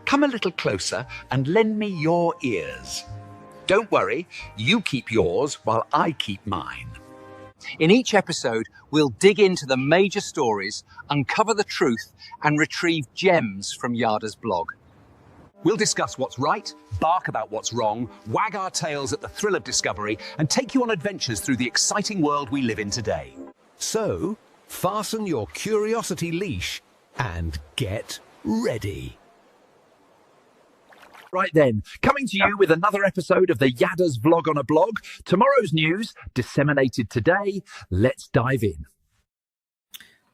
Come a little closer and lend me your ears. Don't worry, you keep yours while I keep mine. In each episode, we'll dig into the major stories, uncover the truth, and retrieve gems from YAHOWAH's blog. We'll discuss what's right, bark about what's wrong, wag our tails at the thrill of discovery, and take you on adventures through the exciting world we live in today. So, fasten your curiosity leash and get ready. Right then, coming to you with another episode of the YAHOWAH's Vlog on a Blog. Tomorrow's news, disseminated today. Let's dive in.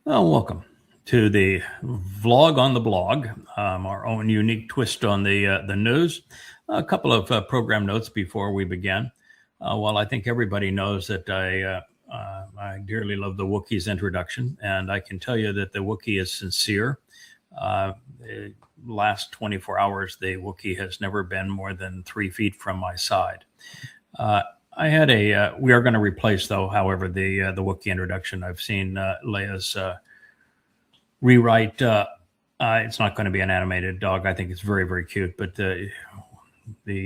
Well, welcome to the vlog on the blog, our own unique twist on the news. A couple of program notes before we begin. Well, I think everybody knows that I dearly love the Wookiee's introduction, and I can tell you that the Wookiee is sincere. The last 24 hours, the Wookiee has never been more than 3 feet from my side. I had we are going to replace, though, however, the Wookiee introduction. I've seen Leia's rewrite. It's not going to be an animated dog. I think it's very, very cute, but the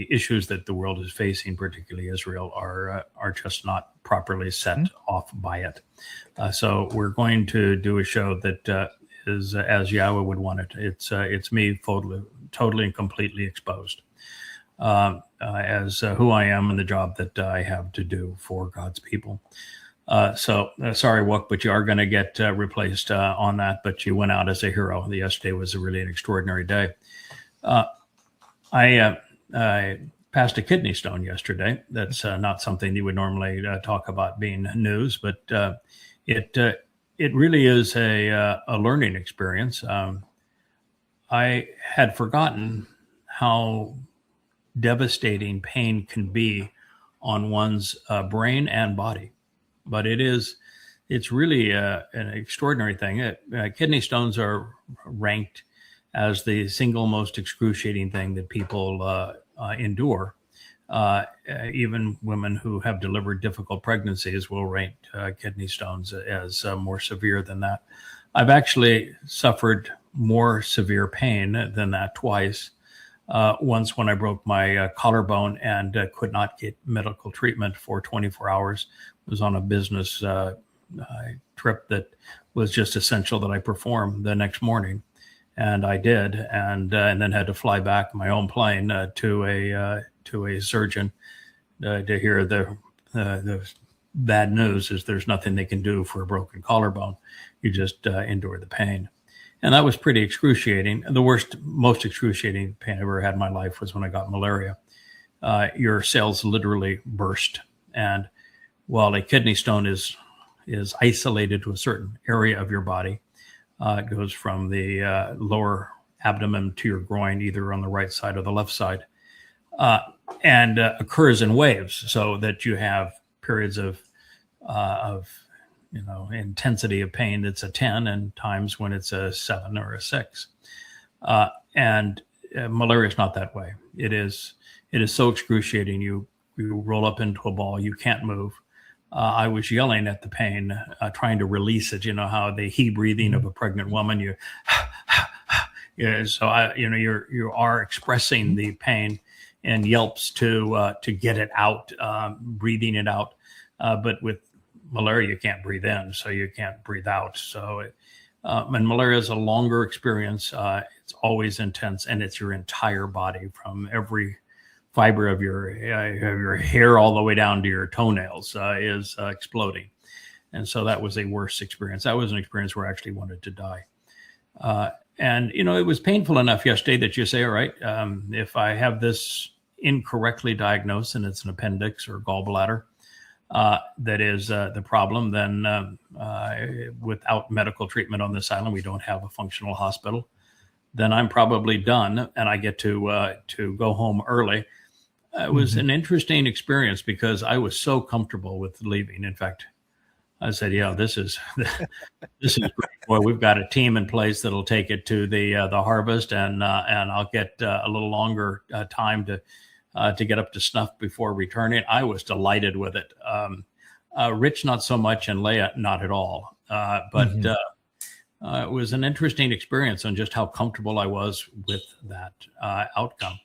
issues that the world is facing, particularly Israel, are just not properly set off by it. So we're going to do a show that is as YAHOWAH would want it. It's me totally and completely exposed as who I am and the job that I have to do for God's people. Sorry, Wook, but you are going to get replaced on that. But you went out as a hero. Yesterday was really an extraordinary day. I passed a kidney stone yesterday. That's not something you would normally talk about being news, but it really is a learning experience. I had forgotten how devastating pain can be on one's brain and body, but it's really an extraordinary thing. Kidney stones are ranked as the single most excruciating thing that people endure. Even women who have delivered difficult pregnancies will rate kidney stones as more severe than that. I've actually suffered more severe pain than that twice. Once when I broke my collarbone and could not get medical treatment for 24 hours. It was on a business trip that was just essential that I perform the next morning. And I did, and then had to fly back my own plane to a surgeon to hear the bad news is there's nothing they can do for a broken collarbone. You just endure the pain. And that was pretty excruciating. The most excruciating pain I ever had in my life was when I got malaria. Your cells literally burst. And while a kidney stone is isolated to a certain area of your body, it goes from the lower abdomen to your groin, either on the right side or the left side, and occurs in waves, so that you have periods of intensity of pain that's a 10, and times when it's a 7 or a 6. And malaria is not that way. It is so excruciating. You roll up into a ball, you can't move. I was yelling at the pain, trying to release it. You know how the he breathing of a pregnant woman, you are expressing the pain in yelps to get it out, breathing it out. But with malaria, you can't breathe in, so you can't breathe out. So, and malaria is a longer experience. It's always intense, and it's your entire body, from every fiber of your hair all the way down to your toenails is exploding. And so that was a worse experience. That was an experience where I actually wanted to die. And, it was painful enough yesterday that you say, all right, if I have this incorrectly diagnosed and it's an appendix or gallbladder, that is the problem, then without medical treatment on this island, we don't have a functional hospital, then I'm probably done and I get to go home early. It was an interesting experience because I was so comfortable with leaving. In fact, I said, "Yeah, this is great. Boy, we've got a team in place that'll take it to the harvest, and I'll get a little longer time to get up to snuff before returning." I was delighted with it. Rich, not so much, and Leia, not at all. But it was an interesting experience on just how comfortable I was with that outcome.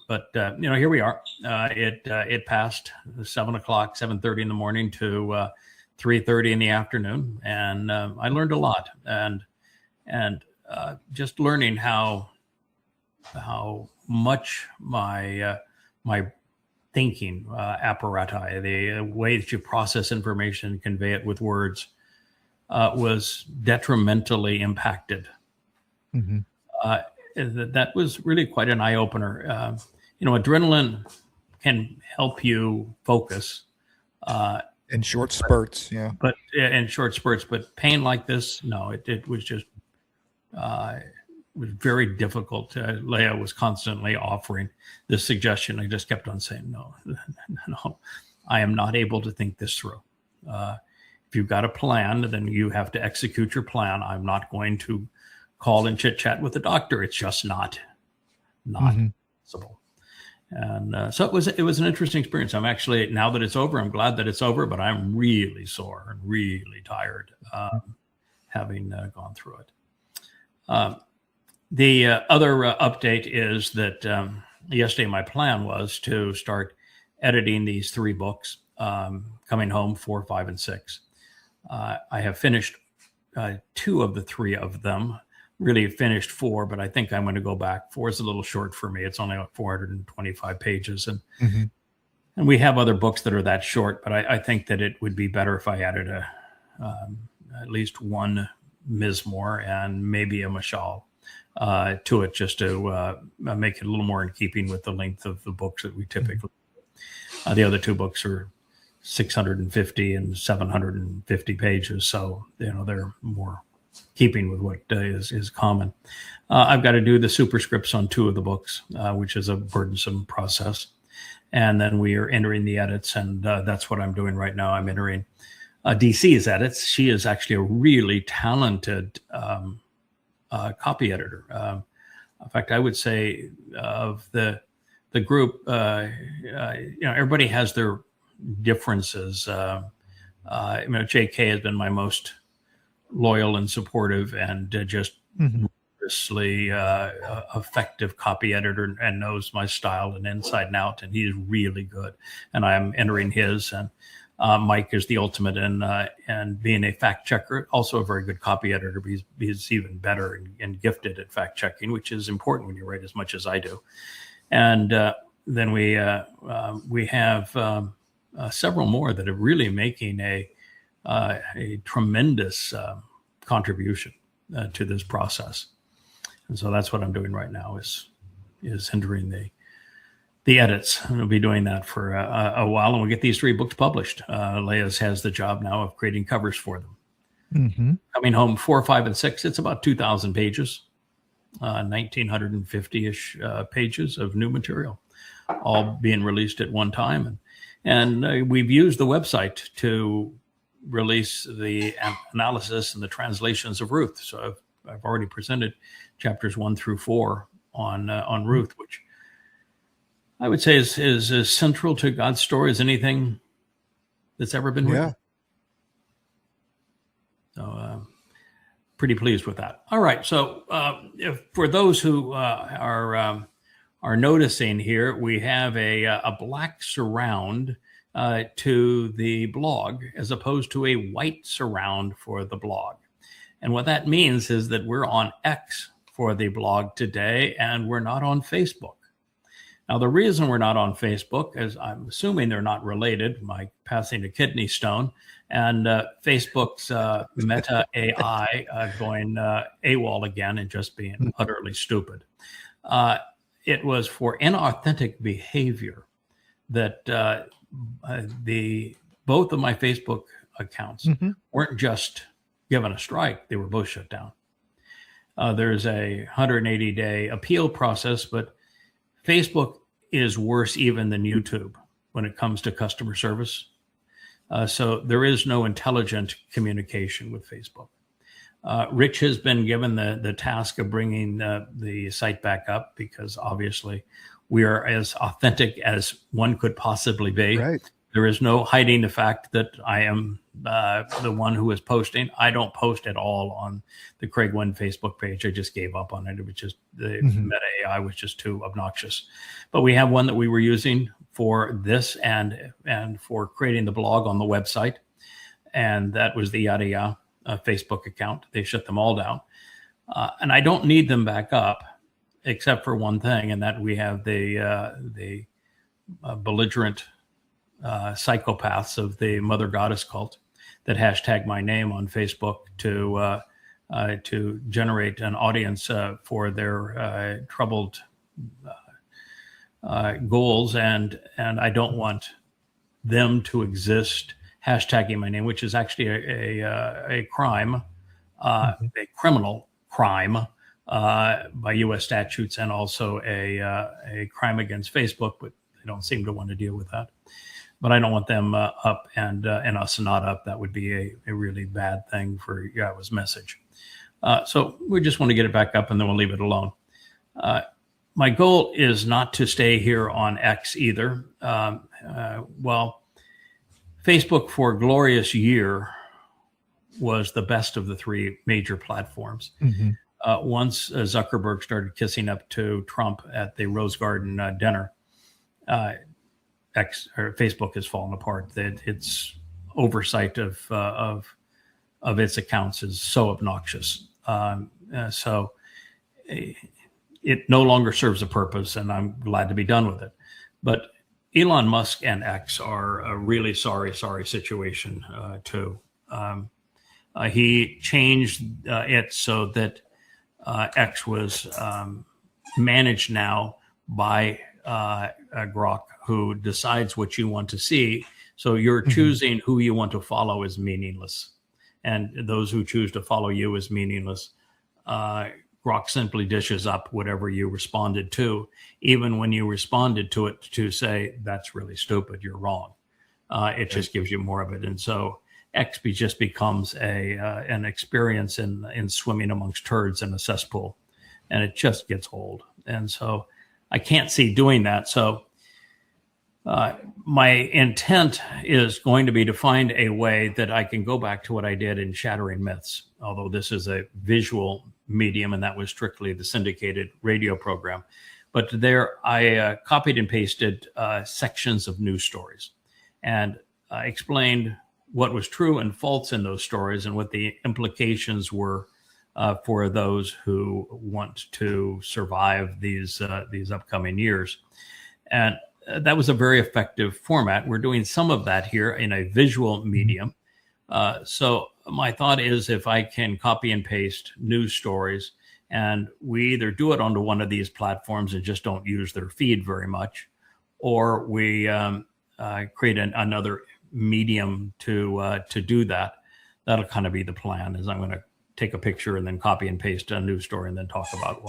But here we are. It passed 7:30 in the morning to 3:30 in the afternoon, and I learned a lot. And just learning how much my thinking apparatus, the way that you process information and convey it with words, was detrimentally impacted. Mm-hmm. That was really quite an eye opener. Adrenaline can help you focus in short spurts, yeah. But in short spurts, but pain like this, no, it was just was very difficult. Leah was constantly offering this suggestion. I just kept on saying, no, I am not able to think this through. If you've got a plan, then you have to execute your plan. I'm not going to call and chit chat with the doctor. It's just not possible. And so it was an interesting experience. I'm actually, now that it's over, I'm glad that it's over, but I'm really sore and really tired having gone through it. The other update is that yesterday my plan was to start editing these 3 books, Coming Home 4, 5, and 6. I have finished 2 of the 3 of them. Really finished 4, but I think I'm going to go back. 4 is a little short for me. It's only like 425 pages. And and we have other books that are that short, but I think that it would be better if I added at least one Mizmor and maybe a Mashal to it, just to make it a little more in keeping with the length of the books that we typically do. The other 2 books are 650 and 750 pages. So, they're more keeping with what is common. I've got to do the superscripts on 2 of the books, which is a burdensome process. And then we are entering the edits, and that's what I'm doing right now. I'm entering DC's edits. She is actually a really talented copy editor. In fact, I would say of the group, everybody has their differences. JK has been my most loyal and supportive, and just rigorously effective copy editor, and knows my style and inside and out, and he's really good. And I'm entering his, and Mike is the ultimate in being a fact checker, also a very good copy editor, but he's even better and gifted at fact checking, which is important when you write as much as I do. And then we have several more that are really making a tremendous contribution to this process. And so that's what I'm doing right now is entering the edits. And we'll be doing that for a while, and we'll get these 3 books published. Leah's has the job now of creating covers for them. Coming Home 4, 5, and 6, it's about 2,000 pages, 1,950-ish pages of new material, all being released at one time. And we've used the website to release the analysis and the translations of Ruth. So I've already presented chapters 1 through 4 on Ruth, which I would say is as central to God's story as anything that's ever been written. So pretty pleased with that. All right. So for those who are noticing here, we have a black surround to the blog as opposed to a white surround for the blog. And what that means is that we're on X for the blog today, and we're not on Facebook. Now, the reason we're not on Facebook is I'm assuming they're not related, my passing a kidney stone, and Facebook's Meta AI going AWOL again and just being utterly stupid. It was for inauthentic behavior that both of my Facebook accounts weren't just given a strike, they were both shut down. There's a 180-day appeal process, but Facebook is worse even than YouTube when it comes to customer service. So there is no intelligent communication with Facebook. Rich has been given the task of bringing the site back up, because obviously we are as authentic as one could possibly be. Right. There is no hiding the fact that I am the one who is posting. I don't post at all on the Craig Winn Facebook page. I just gave up on it. It was just the Meta AI was just too obnoxious. But we have one that we were using for this and for creating the blog on the website, and that was the YAHOWAH Facebook account. They shut them all down, and I don't need them back up, except for one thing, and that we have the belligerent psychopaths of the Mother Goddess cult that hashtag my name on Facebook to generate an audience for their troubled goals, and I don't want them to exist hashtagging my name, which is actually a crime, a criminal crime by U.S. statutes, and also a crime against Facebook, but they don't seem to want to deal with that. But I don't want them up and us not up. That would be a really bad thing for YAHOWAH's message. So we just want to get it back up, and then we'll leave it alone. My goal is not to stay here on X either. Well, Facebook for a glorious year was the best of the three major platforms. Once Zuckerberg started kissing up to Trump at the Rose Garden dinner, Facebook has fallen apart. That its oversight of its accounts is so obnoxious. So it no longer serves a purpose, and I'm glad to be done with it. But Elon Musk and X are a really sorry situation too. He changed it so that X was managed now by Grok, who decides what you want to see. So you're choosing who you want to follow is meaningless. And those who choose to follow you is meaningless. Grok simply dishes up whatever you responded to, even when you responded to it to say, that's really stupid, you're wrong. It just gives you more of it. And so XP just becomes an experience in swimming amongst turds in a cesspool. And it just gets old. And so I can't see doing that. So my intent is going to be to find a way that I can go back to what I did in Shattering Myths, although this is a visual medium, and that was strictly the syndicated radio program. But there I copied and pasted sections of news stories, and I explained what was true and false in those stories and what the implications were for those who want to survive these upcoming years. And that was a very effective format. We're doing some of that here in a visual medium. So my thought is, if I can copy and paste news stories, and we either do it onto one of these platforms and just don't use their feed very much, or we create another medium to do that. That'll kind of be the plan. Is I'm going to take a picture and then copy and paste a news story and then talk about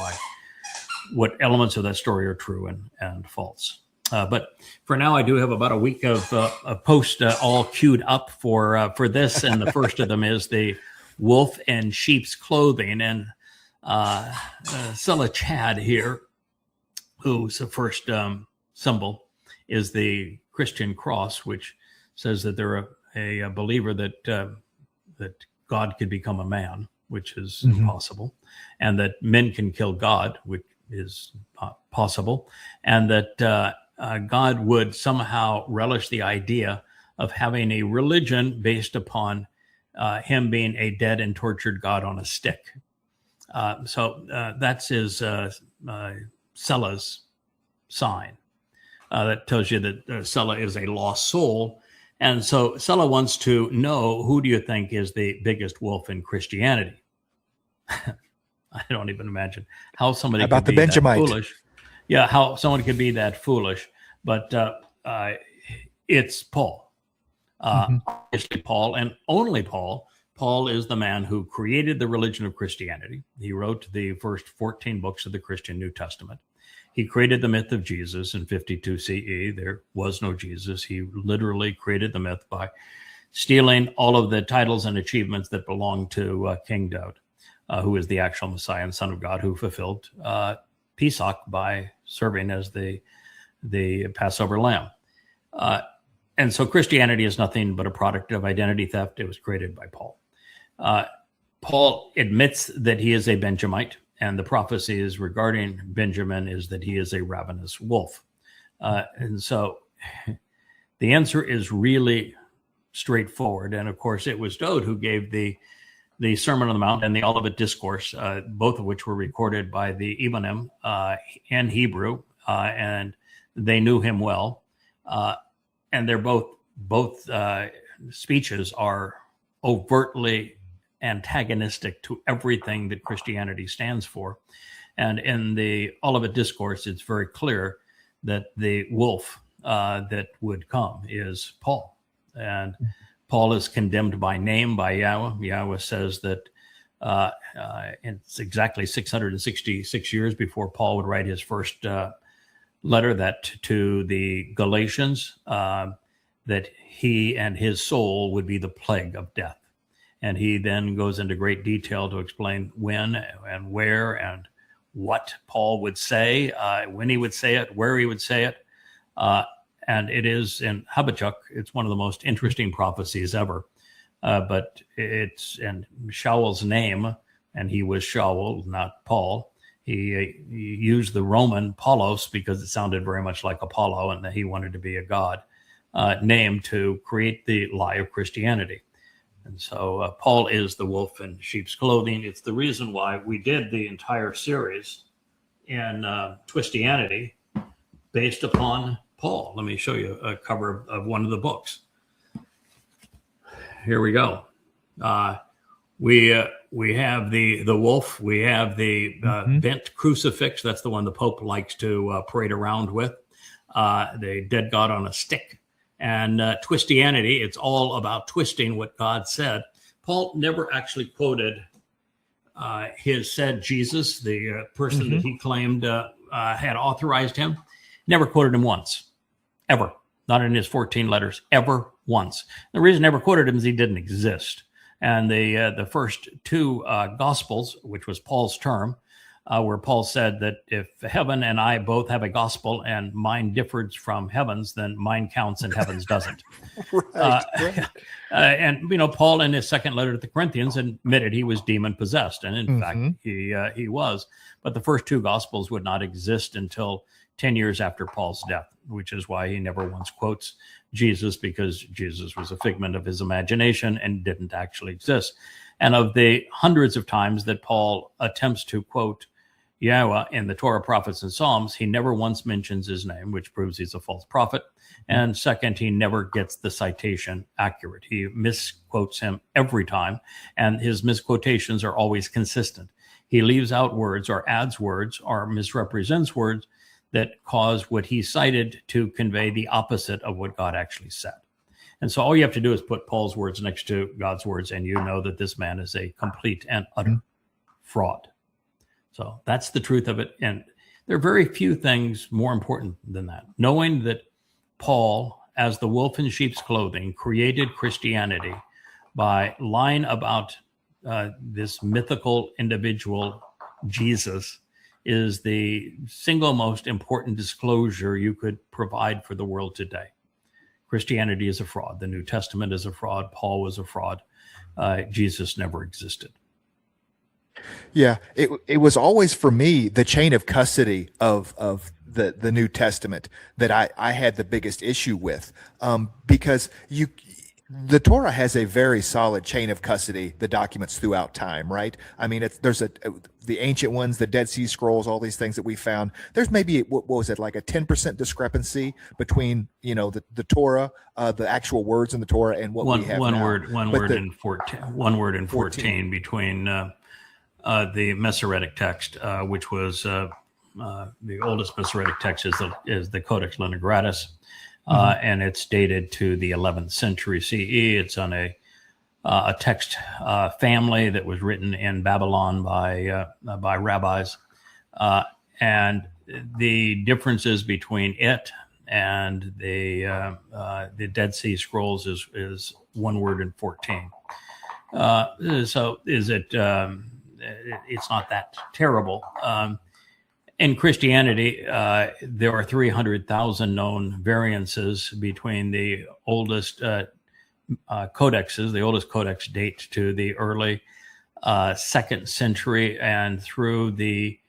what elements of that story are true and false. But for now, I do have about a week of posts all queued up for this, and the first of them is the wolf in sheep's clothing, and Scylla Chad here, whose the first symbol is the Christian cross, which says that they're a believer that God could become a man, which is impossible, and that men can kill God, which is not possible, and that God would somehow relish the idea of having a religion based upon him being a dead and tortured God on a stick. So that's his Scylla's sign. That tells you that Scylla is a lost soul. And so Scylla wants to know, who do you think is the biggest wolf in Christianity? I don't even imagine how somebody about could the be Benjamite. that foolish. Yeah, how someone could be that foolish. But it's Paul. Obviously Paul, and only Paul. Paul is the man who created the religion of Christianity. He wrote the first 14 books of the Christian New Testament. He created the myth of Jesus in 52 CE. There was no Jesus. He literally created the myth by stealing all of the titles and achievements that belonged to King Daud, who is the actual Messiah and Son of God, who fulfilled Pesach by serving as the Passover lamb. And so Christianity is nothing but a product of identity theft. It was created by Paul. Paul admits that he is a Benjamite, and the prophecies regarding Benjamin is that he is a ravenous wolf. And so the answer is really straightforward. And of course, it was Dode who gave the Sermon on the Mount and the Olivet Discourse, both of which were recorded by the Ebonim in Hebrew, and they knew him well. And they're both speeches are overtly antagonistic to everything that Christianity stands for. And in the Olivet Discourse, it's very clear that the wolf that would come is Paul. And Paul is condemned by name by Yahweh. Yahweh says that it's exactly 666 years before Paul would write his first letter that to the Galatians, that he and his soul would be the plague of death. And he then goes into great detail to explain when and where and what Paul would say, when he would say it, where he would say it. And it is in Habakkuk, it's one of the most interesting prophecies ever. But it's in Shaul's name, and he was Shaul, not Paul. He used the Roman Paulos because it sounded very much like Apollo, and that he wanted to be a god name to create the lie of Christianity. And so Paul is the wolf in sheep's clothing. It's the reason why we did the entire series in Twistianity based upon Paul. Let me show you a cover of one of the books. Here we go. We have the wolf. We have the bent crucifix. That's the one the Pope likes to parade around with. The dead God on a stick. And Twistianity, it's all about twisting what God said. Paul never actually quoted his said Jesus, the person that he claimed had authorized him. Never quoted him once, ever. Not in his 14 letters, ever once. The reason I never quoted him is he didn't exist. And the first two Gospels, which was Paul's term, where Paul said that if heaven and I both have a gospel and mine differs from heaven's, then mine counts and heaven's doesn't. Right. And, Paul in his second letter to the Corinthians admitted he was demon possessed. And in fact, he was. But the first two gospels would not exist until 10 years after Paul's death, which is why he never once quotes Jesus, because Jesus was a figment of his imagination and didn't actually exist. And of the hundreds of times that Paul attempts to quote Yahweh in the Torah, prophets, and Psalms, he never once mentions his name, which proves he's a false prophet. And second, he never gets the citation accurate. He misquotes him every time, and his misquotations are always consistent. He leaves out words or adds words or misrepresents words that cause what he cited to convey the opposite of what God actually said. And so all you have to do is put Paul's words next to God's words, and you know that this man is a complete and utter fraud. So that's the truth of it. And there are very few things more important than that. Knowing that Paul, as the wolf in sheep's clothing, created Christianity by lying about this mythical individual, Jesus, is the single most important disclosure you could provide for the world today. Christianity is a fraud. The New Testament is a fraud. Paul was a fraud. Jesus never existed. Yeah, it was always for me the chain of custody of the New Testament that I had the biggest issue with, because the Torah has a very solid chain of custody, the documents throughout time, right? I mean, there's the ancient ones, the Dead Sea Scrolls, all these things that we found. There's maybe, what was it, like a 10% discrepancy between, the Torah, the actual words in the Torah and what we have now. One word in 14 between the Masoretic text, which was the oldest Masoretic text is the Codex Leningratus. And it's dated to the 11th century CE. It's on a text family that was written in Babylon by rabbis, and the differences between it and the Dead Sea Scrolls is one word in 14. So is it? It's not that terrible. in Christianity, there are 300,000 known variances between the oldest codexes. The oldest codex dates to the early 2nd century and through the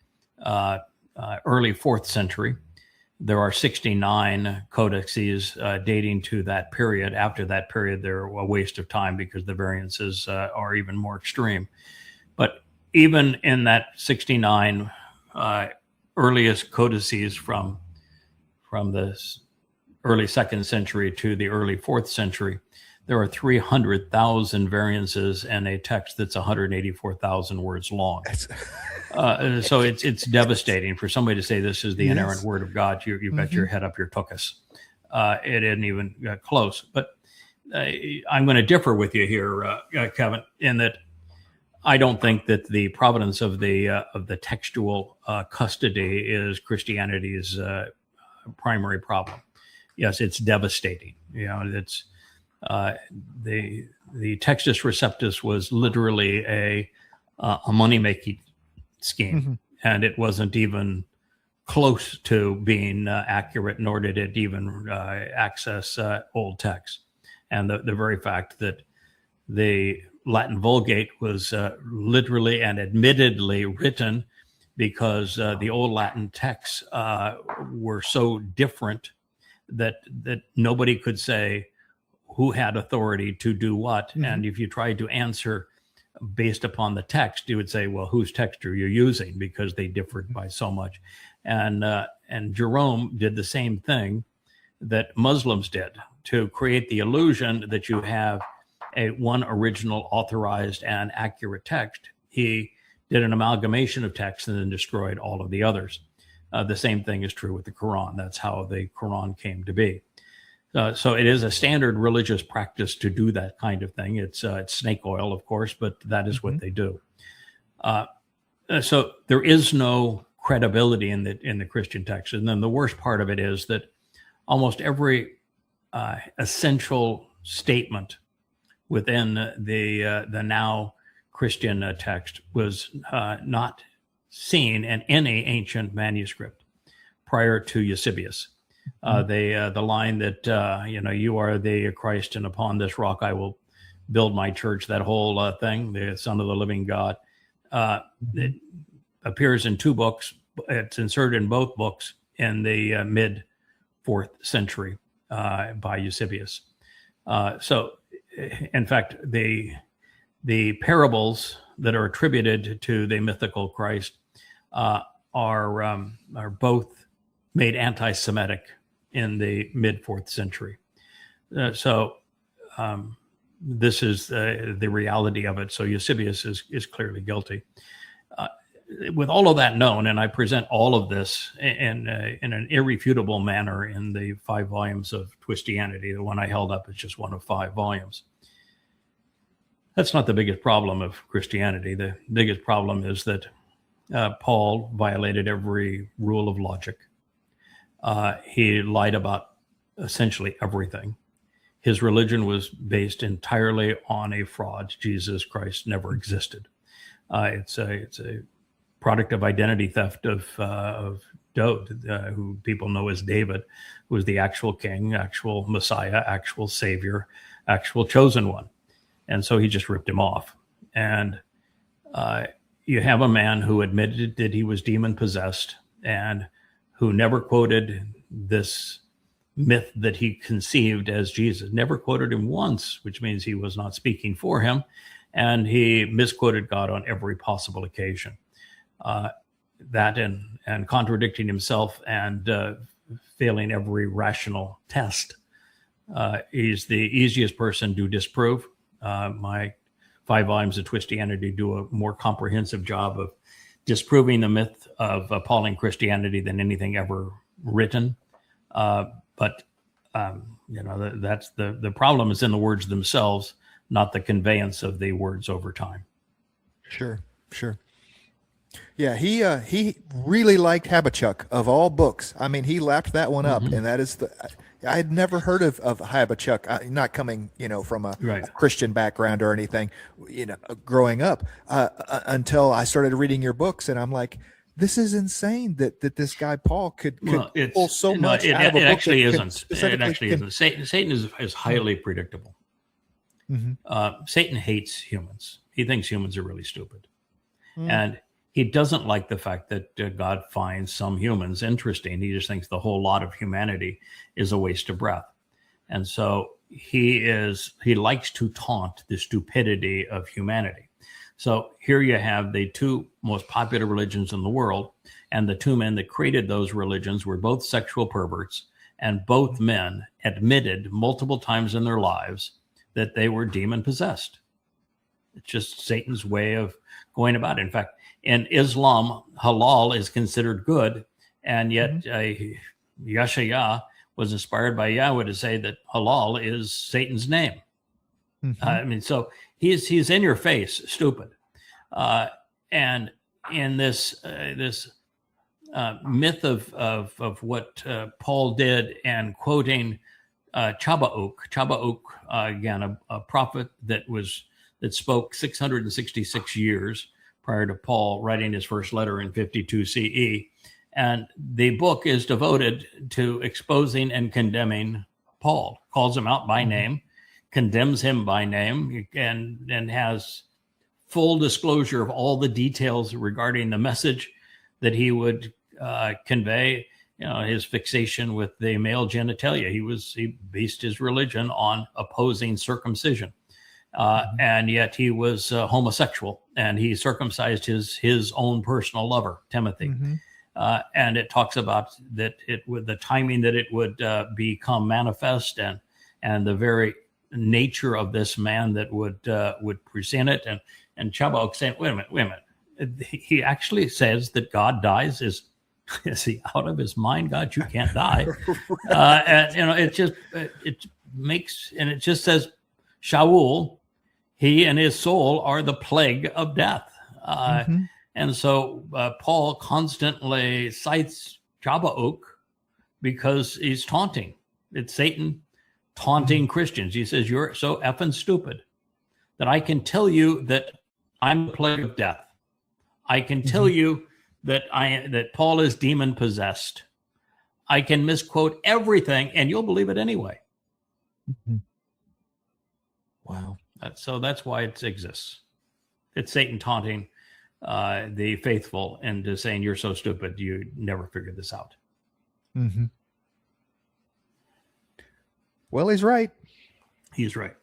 early 4th century. There are 69 codices dating to that period. After that period, they're a waste of time because the variances are even more extreme. But even in that 69 earliest codices from the early 2nd century to the early 4th century, there are 300,000 variances in a text that's 184,000 words long. So it's devastating for somebody to say this is the inerrant word of God. You've got your head up your tuchus. It isn't even close. But I'm going to differ with you here, Kevin, in that I don't think that the providence of the textual custody is Christianity's primary problem. Yes, it's devastating. It's the Textus Receptus was literally a money-making scheme, and it wasn't even close to being accurate, nor did it even access old text. And the very fact that the Latin Vulgate was literally and admittedly written because the old Latin texts were so different that nobody could say who had authority to do what. And if you tried to answer based upon the text, you would say, well, whose text are you using? Because they differed by so much. And Jerome did the same thing that Muslims did to create the illusion that you have one original authorized and accurate text. He did an amalgamation of texts and then destroyed all of the others. The same thing is true with the Quran. That's how the Quran came to be. So it is a standard religious practice to do that kind of thing. It's snake oil, of course, but that is what they do. So there is no credibility in the Christian text. And then the worst part of it is that almost every essential statement within the now Christian text was not seen in any ancient manuscript prior to Eusebius. The line that you are the Christ, and upon this rock I will build my church. That whole thing, the Son of the Living God, it appears in 2 books. It's inserted in both books in the mid 4th century by Eusebius. So, in fact, the parables that are attributed to the mythical Christ are both made anti-Semitic in the mid 4th century. So this is the reality of it. So Eusebius is clearly guilty. With all of that known, and I present all of this in an irrefutable manner in the 5 volumes of Twistianity. The one I held up is just one of 5 volumes. That's not the biggest problem of Christianity. The biggest problem is that Paul violated every rule of logic. He lied about essentially everything. His religion was based entirely on a fraud. Jesus Christ never existed. It's a product of identity theft of Dode, who people know as David, who was the actual king, actual Messiah, actual Savior, actual chosen one. And so he just ripped him off. And you have a man who admitted that he was demon possessed and who never quoted this myth that he conceived as Jesus, never quoted him once, which means he was not speaking for him. And he misquoted God on every possible occasion. That and contradicting himself and failing every rational test. He's the easiest person to disprove. My 5 volumes of Twistianity do a more comprehensive job of disproving the myth of appalling Christianity than anything ever written. But that's the problem is in the words themselves, not the conveyance of the words over time. Sure. Yeah, he really liked Habakkuk of all books. I mean, he lapped that one up, and that is I had never heard of Habakkuk, not coming, from a Christian background or anything, growing up, until I started reading your books, and I'm like, this is insane that this guy Paul could pull so much it, out of a it book actually that isn't. It actually isn't. Satan is highly predictable. Satan hates humans. He thinks humans are really stupid. And he doesn't like the fact that God finds some humans interesting. He just thinks the whole lot of humanity is a waste of breath. And so he likes to taunt the stupidity of humanity. So here you have the two most popular religions in the world, and the two men that created those religions were both sexual perverts, and both men admitted multiple times in their lives that they were demon possessed. It's just Satan's way of going about it. In fact, in Islam, halal is considered good, and yet Yahshua was inspired by Yahweh to say that halal is Satan's name. I mean, so he's in your face, stupid. And in this myth of what Paul did, and quoting Chabauk, again, a prophet that spoke 666 years prior to Paul writing his first letter in 52 CE. And the book is devoted to exposing and condemning Paul, calls him out by name, condemns him by name, and has full disclosure of all the details regarding the message that he would convey. You know, his fixation with the male genitalia. He based his religion on opposing circumcision. And yet he was homosexual, and he circumcised his own personal lover, Timothy. And it talks about that the timing that it would become manifest, and the very nature of this man that would present it. And Chabauk saying, wait a minute. He actually says that God dies. Is he out of his mind? God, you can't die. And it just says Shaul, he and his soul are the plague of death. And so Paul constantly cites Chabauk because he's taunting. It's Satan taunting Christians. He says, you're so effing stupid that I can tell you that I'm the plague of death. I can tell you that Paul is demon possessed. I can misquote everything, and you'll believe it anyway. Wow. So that's why it exists. It's Satan taunting the faithful and just saying, you're so stupid, you never figured this out. Well, he's right. He's right.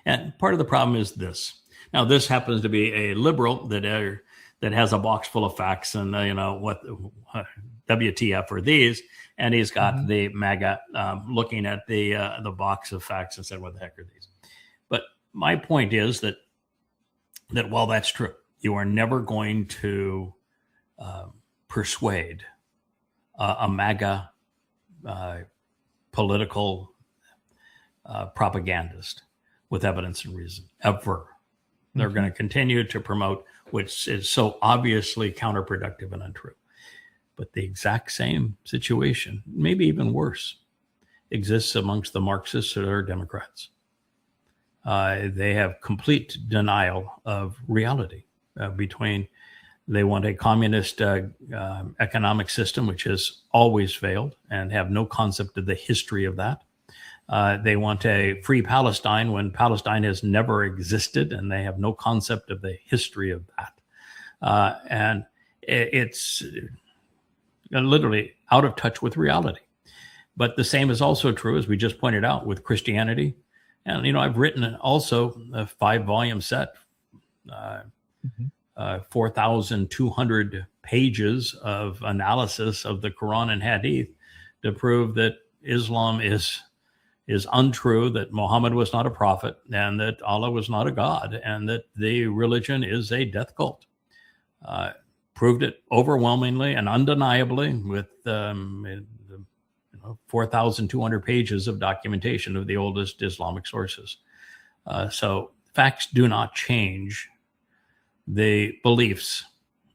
And part of the problem is this. Now, this happens to be a liberal that has a box full of facts, and what WTF are these? And he's got the MAGA looking at the box of facts and said, "What the heck are these?" But my point is that while that's true, you are never going to persuade a MAGA political propagandist with evidence and reason, ever. They're going to continue to promote, which is so obviously counterproductive and untrue. But the exact same situation, maybe even worse, exists amongst the Marxists or Democrats. They have complete denial of reality they want a communist economic system, which has always failed, and have no concept of the history of that. They want a free Palestine when Palestine has never existed, and they have no concept of the history of that. And it's literally out of touch with reality. But the same is also true, as we just pointed out, with Christianity. And, I've written also a 5-volume set, 4,200 pages of analysis of the Quran and Hadith to prove that Islam is untrue, that Muhammad was not a prophet, and that Allah was not a god, and that the religion is a death cult. Proved it overwhelmingly and undeniably with 4,200 pages of documentation of the oldest Islamic sources. So facts do not change the beliefs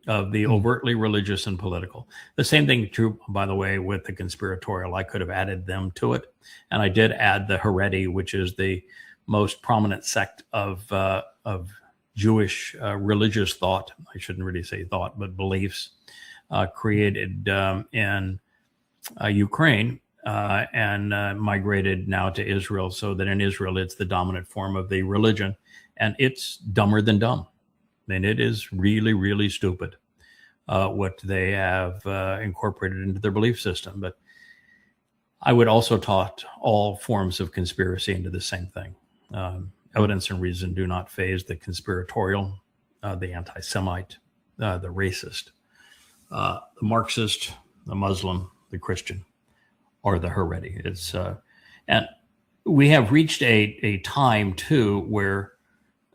of the overtly religious and political. The same thing true, by the way, with the conspiratorial. I could have added them to it. And I did add the Haredi, which is the most prominent sect of Jewish religious thought, I shouldn't really say thought, but beliefs created in Ukraine and migrated now to Israel, so that in Israel it's the dominant form of the religion, and it's dumber than dumb. I mean, it is really, really stupid what they have incorporated into their belief system. But I would also taught all forms of conspiracy into the same thing. Evidence and reason do not phase the conspiratorial, the anti-Semite, the racist, the Marxist, the Muslim, the Christian, or the Haredi. It's and we have reached a time too where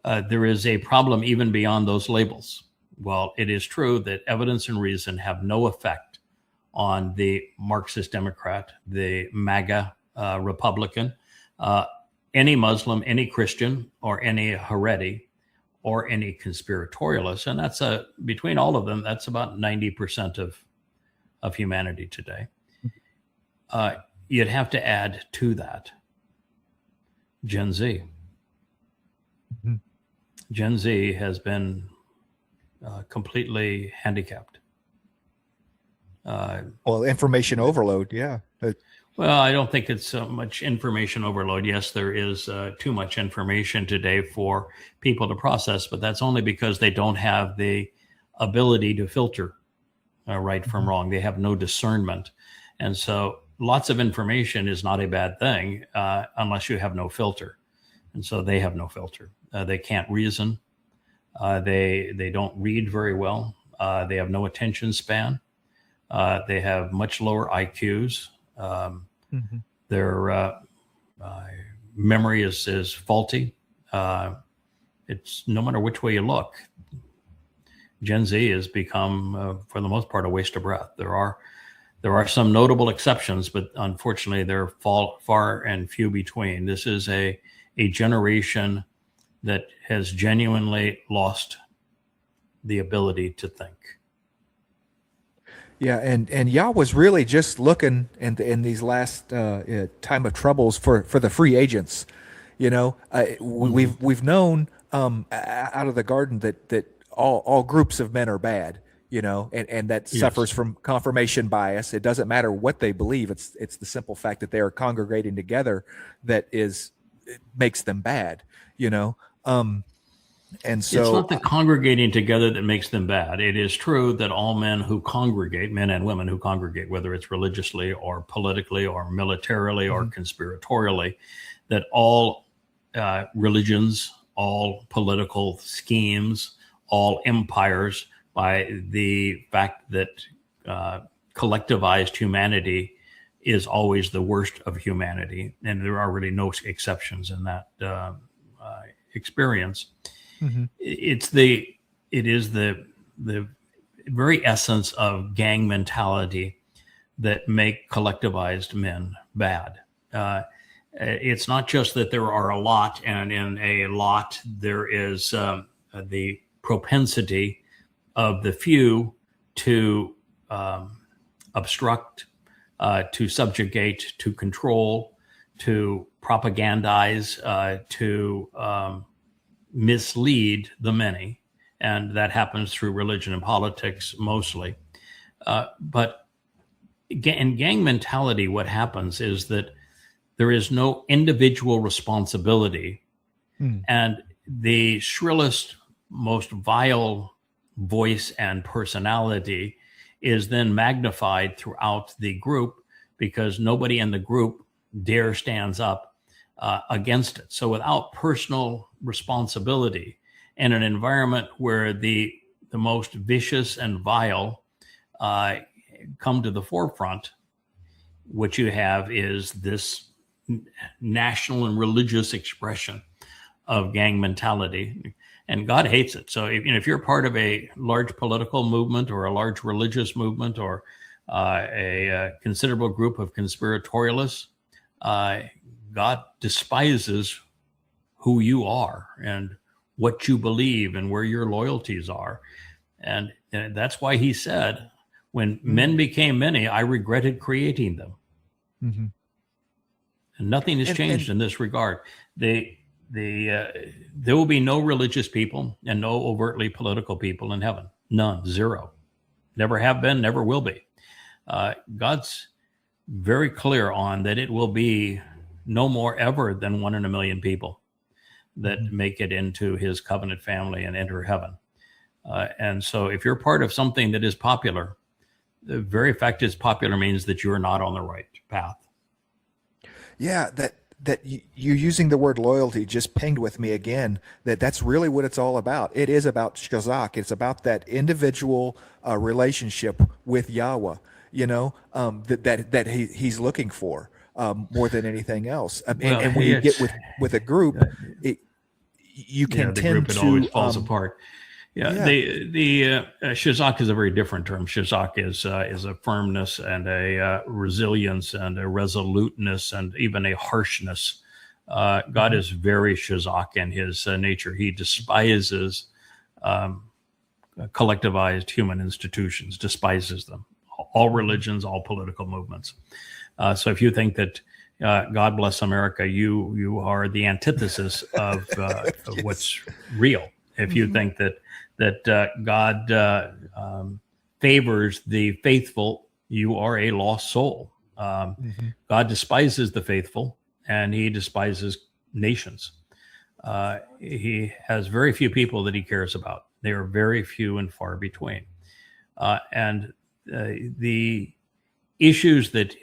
there is a problem even beyond those labels. Well, it is true that evidence and reason have no effect on the Marxist Democrat, the MAGA Republican, any Muslim, any Christian, or any Haredi, or any conspiratorialist. And that's between all of them, that's about 90% of humanity today. You'd have to add to that Gen Z. Mm-hmm. Gen Z has been completely handicapped. Well, information overload, yeah. Well, I don't think it's so much information overload. Yes, there is too much information today for people to process, but that's only because they don't have the ability to filter right from wrong. They have no discernment. And so lots of information is not a bad thing unless you have no filter. And so they have no filter. They can't reason. They don't read very well. They have no attention span. They have much lower IQs. Their memory is faulty. It's no matter which way you look. Gen Z has become, for the most part, a waste of breath. There are some notable exceptions, but unfortunately, they're far and few between. This is a generation that has genuinely lost the ability to think. Yeah, and Yah was really just looking in these last time of troubles for the free agents. You know, we've known out of the garden that all groups of men are bad. You know, and that suffers from confirmation bias. It doesn't matter what they believe. It's the simple fact that they are congregating together that it makes them bad. You know. And so it's not the congregating together that makes them bad. It is true that all men who congregate, men and women who congregate, whether it's religiously or politically or militarily or conspiratorially, that all religions, all political schemes, all empires, by the fact that collectivized humanity is always the worst of humanity. And there are really no exceptions in that experience. It is the very essence of gang mentality that make collectivized men bad. It's not just that there are a lot, and in a lot there is the propensity of the few to obstruct, to subjugate, to control, to propagandize, to mislead the many, and that happens through religion and politics mostly. But in gang mentality, what happens is that there is no individual responsibility, and the shrillest, most vile voice and personality is then magnified throughout the group because nobody in the group dare stands up against it. So without personal responsibility in an environment where the most vicious and vile come to the forefront, what you have is this national and religious expression of gang mentality. And God hates it. So if you're part of a large political movement or a large religious movement or a considerable group of conspiratorialists, God despises who you are and what you believe and where your loyalties are. And that's why he said, when men became many, I regretted creating them. And nothing has changed in this regard. there will be no religious people and no overtly political people in heaven. None, zero. Never have been, never will be. God's very clear on that it will be no more ever than 1 in a million people that make it into his covenant family and enter heaven. And so if you're part of something that is popular, the very fact it's popular means that you're not on the right path. Yeah, that you using the word loyalty just pinged with me again, that's really what it's all about. It is about shazak. It's about that individual relationship with Yahweh, that he's looking for more than anything else. And when you get with a group, you can the tend group, it to always falls apart. The shazak is a very different term. Shazak is a firmness and a resilience and a resoluteness and even a harshness. God is very shazak in his nature. He despises collectivized human institutions, despises them, all religions, all political movements. So if you think that God bless America, you are the antithesis of what's real. If you think that God favors the faithful, you are a lost soul. God despises the faithful, and he despises nations. He has very few people that he cares about. They are very few and far between. And the issues that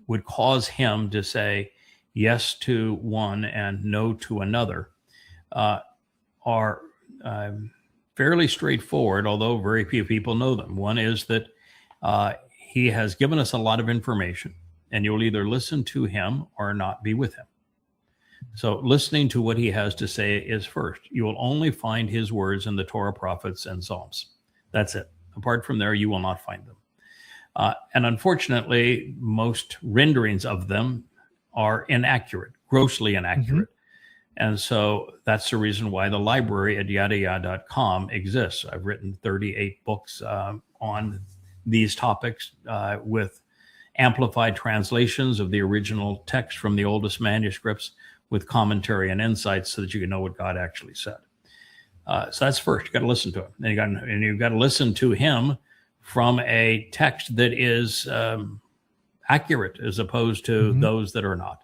would cause him to say yes to one and no to another are fairly straightforward, although very few people know them. One is that he has given us a lot of information, and you'll either listen to him or not be with him. So listening to what he has to say is first. You will only find his words in the Torah, prophets, and Psalms. That's it. Apart from there, you will not find them. And unfortunately, most renderings of them are inaccurate, grossly inaccurate. And so that's the reason why the library at YAHOWAH.com exists. I've written 38 books on these topics with amplified translations of the original text from the oldest manuscripts with commentary and insights so that you can know what God actually said. So that's first. You've got to listen to him. And you've got to listen to him from a text that is accurate as opposed to those that are not.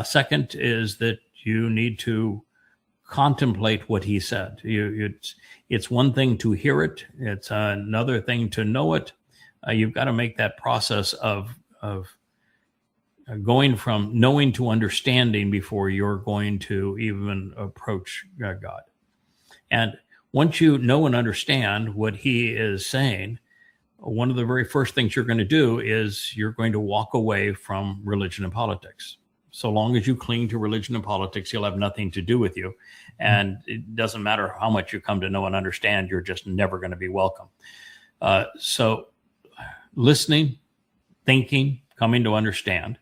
Second is that you need to contemplate what he said. It's one thing to hear it. It's another thing to know it. You've got to make that process of going from knowing to understanding before you're going to even approach God. And once you know and understand what he is saying, one of the very first things you're going to do is you're going to walk away from religion and politics. So long as you cling to religion and politics, he'll have nothing to do with you. And it doesn't matter how much you come to know and understand, you're just never going to be welcome. So listening, thinking, coming to understand.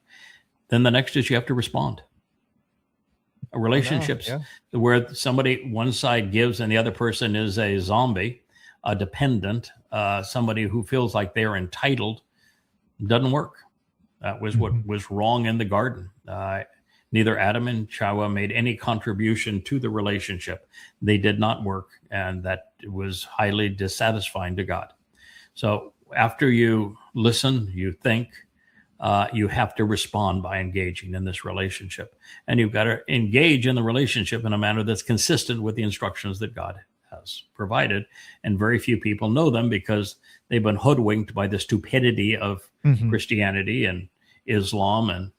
Then the next is you have to respond. Relationships where one side gives and the other person is a zombie, a dependent, somebody who feels like they're entitled, doesn't work. That was what was wrong in the garden. Neither Adam and Chawah made any contribution to the relationship. They did not work, and that was highly dissatisfying to God. So after you listen, you think, you have to respond by engaging in this relationship. And you've got to engage in the relationship in a manner that's consistent with the instructions that God has provided. And very few people know them because they've been hoodwinked by the stupidity of Christianity and Islam and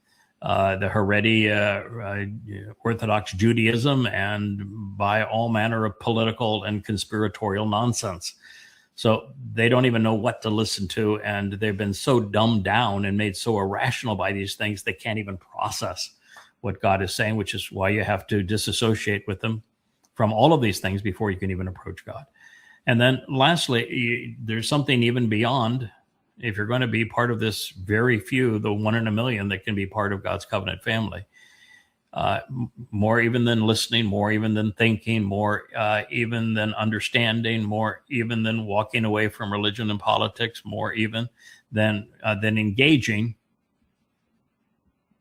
the Haredi Orthodox Judaism and by all manner of political and conspiratorial nonsense. So they don't even know what to listen to, and they've been so dumbed down and made so irrational by these things they can't even process what God is saying, which is why you have to disassociate with them from all of these things before you can even approach God. And then lastly, there's something even beyond. If you're going to be part of this very few, the 1 in a million that can be part of God's covenant family, more even than listening, more even than thinking, more even than understanding, more even than walking away from religion and politics, more even than engaging,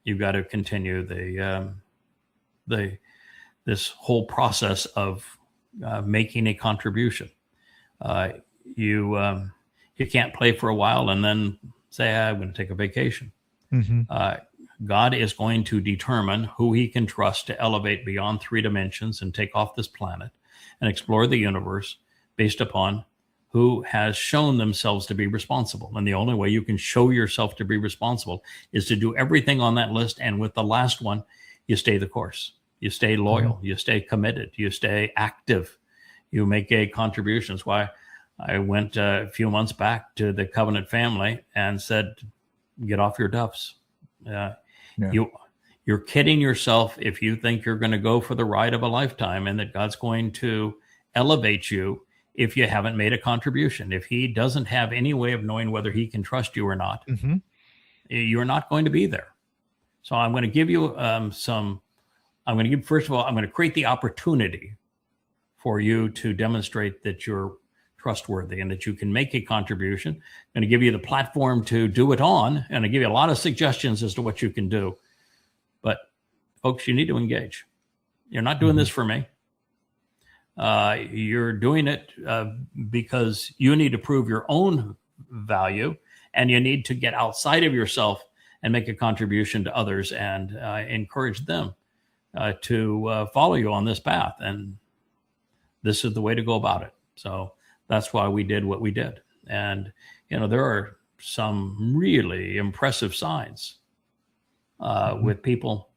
you've got to continue the this whole process of making a contribution. You can't play for a while and then say, I'm going to take a vacation. God is going to determine who he can trust to elevate beyond 3 dimensions and take off this planet and explore the universe based upon who has shown themselves to be responsible. And the only way you can show yourself to be responsible is to do everything on that list. And with the last one, you stay the course. You stay loyal. You stay committed. You stay active. You make a contribution. That's why I went a few months back to the Covenant family and said, get off your duffs. You're kidding yourself if you think you're going to go for the ride of a lifetime and that God's going to elevate you if you haven't made a contribution. If he doesn't have any way of knowing whether he can trust you or not, you're not going to be there. So I'm going to give you first of all, I'm going to create the opportunity for you to demonstrate that you're trustworthy and that you can make a contribution. I'm going to give you the platform to do it on, and I give you a lot of suggestions as to what you can do. But folks, you need to engage. You're not doing this for me. You're doing it because you need to prove your own value, and you need to get outside of yourself and make a contribution to others and encourage them to follow you on this path. And this is the way to go about it. So that's why we did what we did. And, there are some really impressive signs with people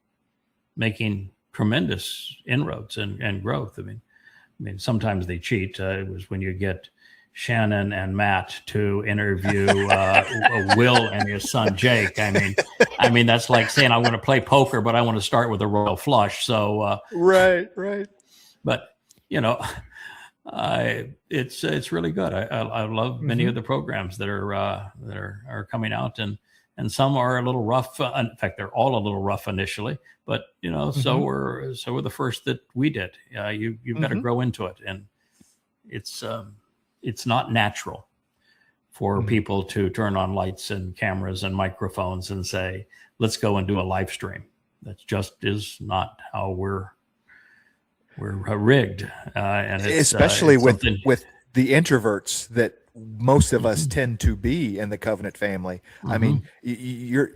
making tremendous inroads and growth. I mean, sometimes they cheat. It was when you get Shannon and Matt to interview Will and his son Jake. I mean, that's like saying I want to play poker, but I want to start with a royal flush. So right. But it's really good. I love many of the programs that are coming out, and some are a little rough. In fact, they're all a little rough initially, but so were the first that we did. You've got to grow into it, and it's not natural for people to turn on lights and cameras and microphones and say, let's go and do a live stream. That just is not how we're rigged. And it's, especially it's with the introverts that most of us tend to be in the Covenant family. I mean, you're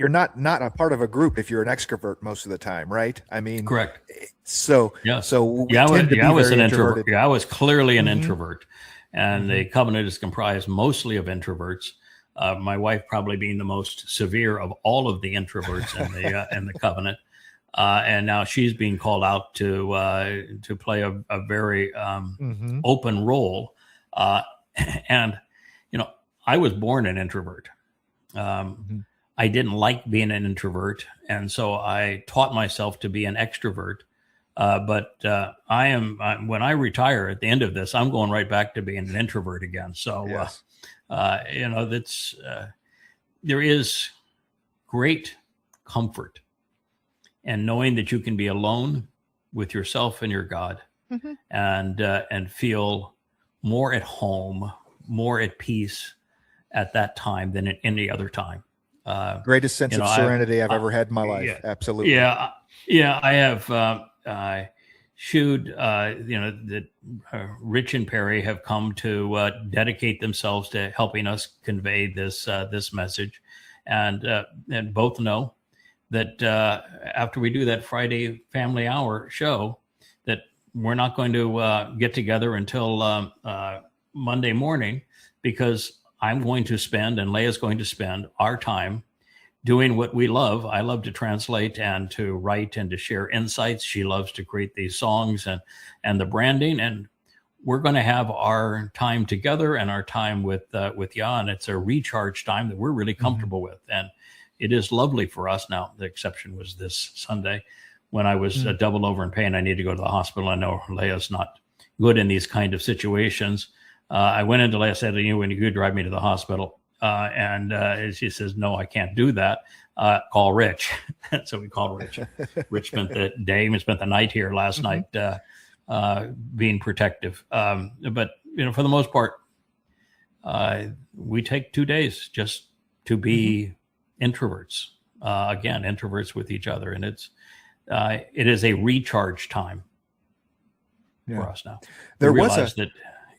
not a part of a group if you're an extrovert most of the time, right? I mean, correct. So yeah, I was an introvert. Yeah, I was clearly an introvert, and the Covenant is comprised mostly of introverts. My wife probably being the most severe of all of the introverts in the Covenant, and now she's being called out to play a very open role. And I was born an introvert. I didn't like being an introvert, and so I taught myself to be an extrovert. But when I retire at the end of this, I'm going right back to being an introvert again. So, yes. There is great comfort in knowing that you can be alone with yourself and your God, and feel more at home, more at peace at that time than at any other time. Greatest sense of serenity I've ever had in my life. Yeah, absolutely. Yeah. I have shewed, that Rich and Perry have come to dedicate themselves to helping us convey this message, and both know that after we do that Friday Family Hour show, that we're not going to get together until Monday morning, because I'm going to spend, and Leah's going to spend, our time doing what we love. I love to translate and to write and to share insights. She loves to create these songs and the branding. And we're going to have our time together and our time with Yah, and it's a recharge time that we're really comfortable with. And it is lovely for us. Now, the exception was this Sunday when I was doubled over in pain. I need to go to the hospital. I know Leah's not good in these kind of situations. I went into Leah, said, when you could drive me to the hospital. And she says, no, I can't do that. Call Rich. So we called Rich. Rich spent the day and spent the night here last night, being protective. But, for the most part, we take 2 days just to be introverts, introverts with each other. And it is a recharge time. for us now. There we was realize that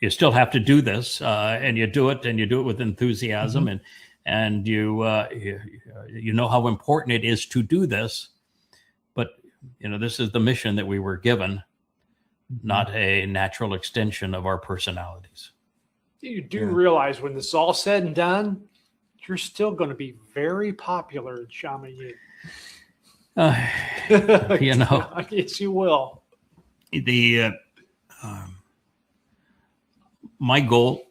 you still have to do this, and you do it with enthusiasm, and you know how important it is to do this. But this is the mission that we were given, not a natural extension of our personalities. You do realize when this is all said and done, you're still going to be very popular in Shaman. Yes, you will. My goal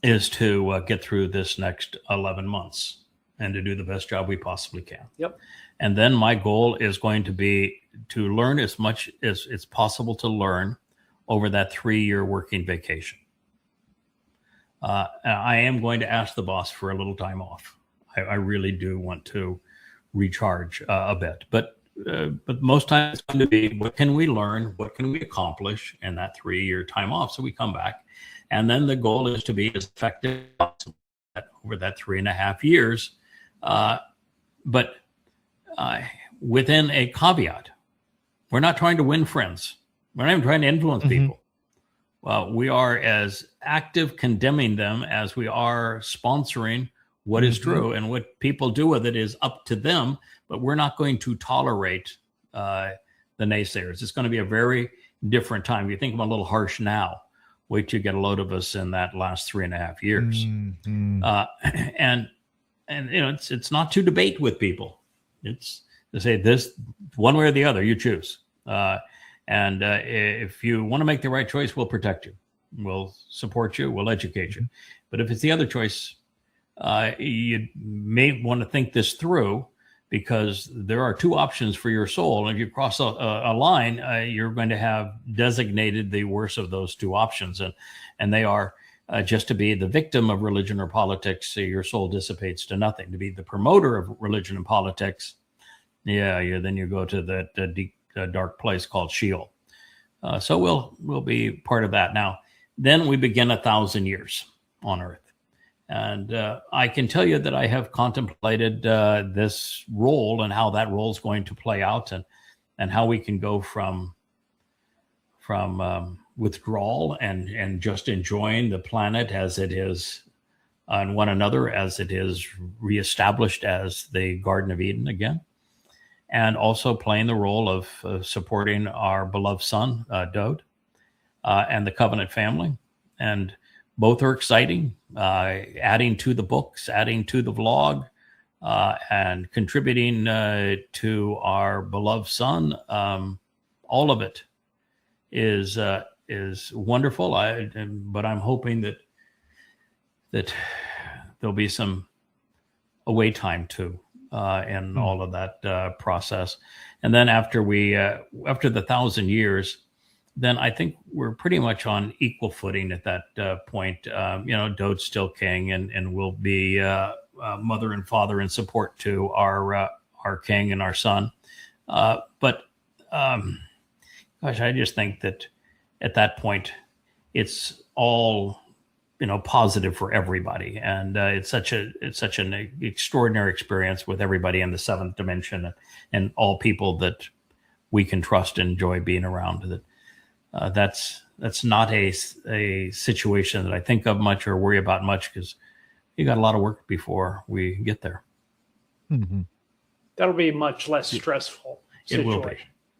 is to get through this next 11 months and to do the best job we possibly can. Yep. And then my goal is going to be to learn as much as it's possible to learn over that 3-year working vacation. I am going to ask the boss for a little time off. I really do want to recharge a bit, but most times it's going to be, what can we learn? What can we accomplish in that 3-year time off? So we come back, and then the goal is to be as effective as possible over that 3.5 years. But within a caveat, we're not trying to win friends. We're not even trying to influence people. We are as active condemning them as we are sponsoring what is true, and what people do with it is up to them, but we're not going to tolerate the naysayers. It's going to be a very different time. You think I'm a little harsh now. Wait till you get a load of us in that last 3.5 years. And it's not to debate with people. It's to say this one way or the other, you choose. And if you want to make the right choice, we'll protect you. We'll support you. We'll educate you. But if it's the other choice, you may want to think this through, because there are 2 options for your soul. And if you cross a line, you're going to have designated the worst of those 2 options. And they are just to be the victim of religion or politics, so your soul dissipates to nothing. To be the promoter of religion and politics, then you go to that deep, dark place called Sheol. So we'll be part of that. Now, then we begin 1,000 years on earth. And I can tell you that I have contemplated this role and how that role is going to play out, and how we can go from withdrawal and just enjoying the planet as it is and one another as it is reestablished as the Garden of Eden again, and also playing the role of supporting our beloved son, Dode, and the Covenant family. And both are exciting, adding to the books, adding to the vlog, and contributing to our beloved son. All of it is wonderful. But I'm hoping that there'll be some away time too in all of that process. And then after the 1,000 years, then I think we're pretty much on equal footing at that point. Dode's still king, and will be mother and father and support to our king and our son. But I just think that at that point, it's all positive for everybody, and it's such an extraordinary experience with everybody in the 7th dimension, and all people that we can trust and enjoy being around. That's not a situation that I think of much or worry about much, because you got a lot of work before we get there. That'll be much less stressful. It will be.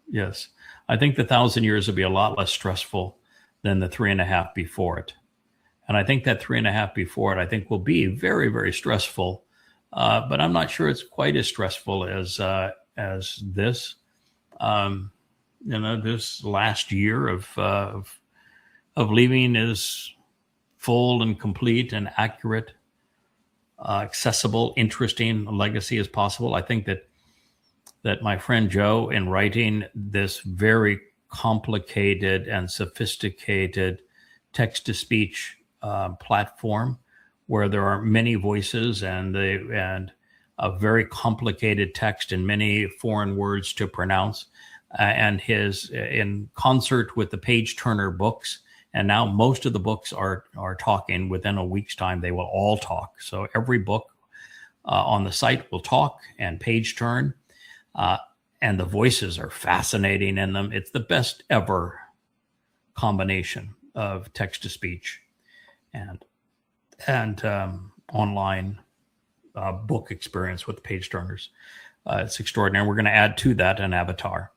Yes. I think the 1,000 years will be a lot less stressful than the 3.5 before it. And I think that 3.5 before it, I think, will be very, very stressful. But I'm not sure it's quite as stressful as this. This last year of leaving is full and complete and accurate, accessible, interesting legacy as possible. I think that my friend Joe, in writing this very complicated and sophisticated text-to-speech platform, where there are many voices and a very complicated text and many foreign words to pronounce, and his in concert with the Page Turner books. And now most of the books are talking. Within a week's time, they will all talk. So every book on the site will talk and page turn. And the voices are fascinating in them. It's the best ever combination of text to speech and online book experience with page turners. It's extraordinary. We're going to add to that an avatar.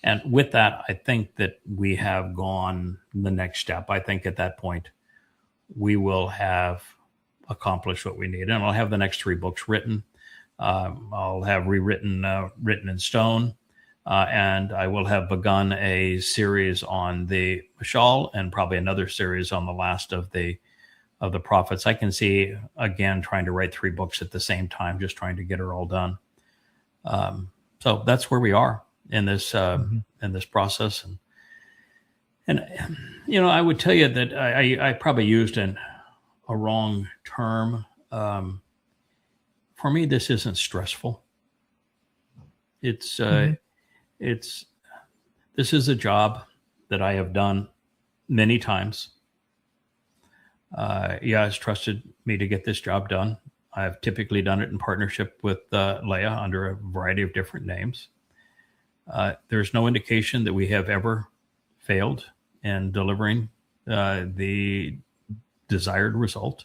And with that, I think that we have gone the next step. I think at that point, we will have accomplished what we need. And I'll have the next 3 books written. I'll have rewritten, written in stone. And I will have begun a series on the Shaul and probably another series on the last of the prophets. I can see, again, trying to write 3 books at the same time, just trying to get her all done. So that's where we are in this process. And I would tell you that I probably used a wrong term. For me, this isn't stressful. This is a job that I have done many times. Has trusted me to get this job done. I've typically done it in partnership with YAHOWAH under a variety of different names. There's no indication that we have ever failed in delivering the desired result.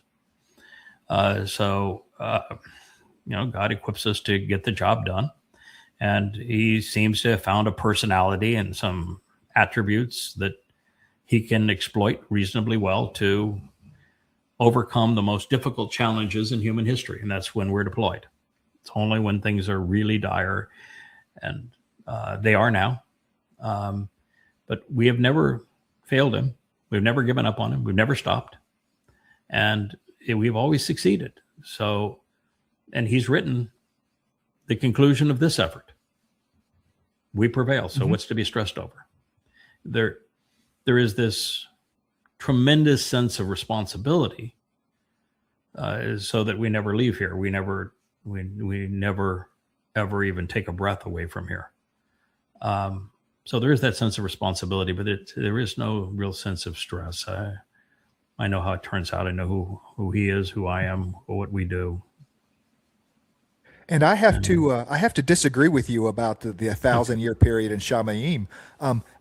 So God equips us to get the job done. And he seems to have found a personality and some attributes that he can exploit reasonably well to overcome the most difficult challenges in human history. And that's when we're deployed. It's only when things are really dire, and they are now. But we have never failed him. We've never given up on him. We've never stopped. And we've always succeeded. So, and he's written the conclusion of this effort. We prevail. So what's to be stressed over? There is this tremendous sense of responsibility, so that we never leave here. We never ever even take a breath away from here. So there is that sense of responsibility, but there is no real sense of stress. I know how it turns out. I know who he is, who I am, what we do. And I have to disagree with you about the 1,000-year period in Shamayim.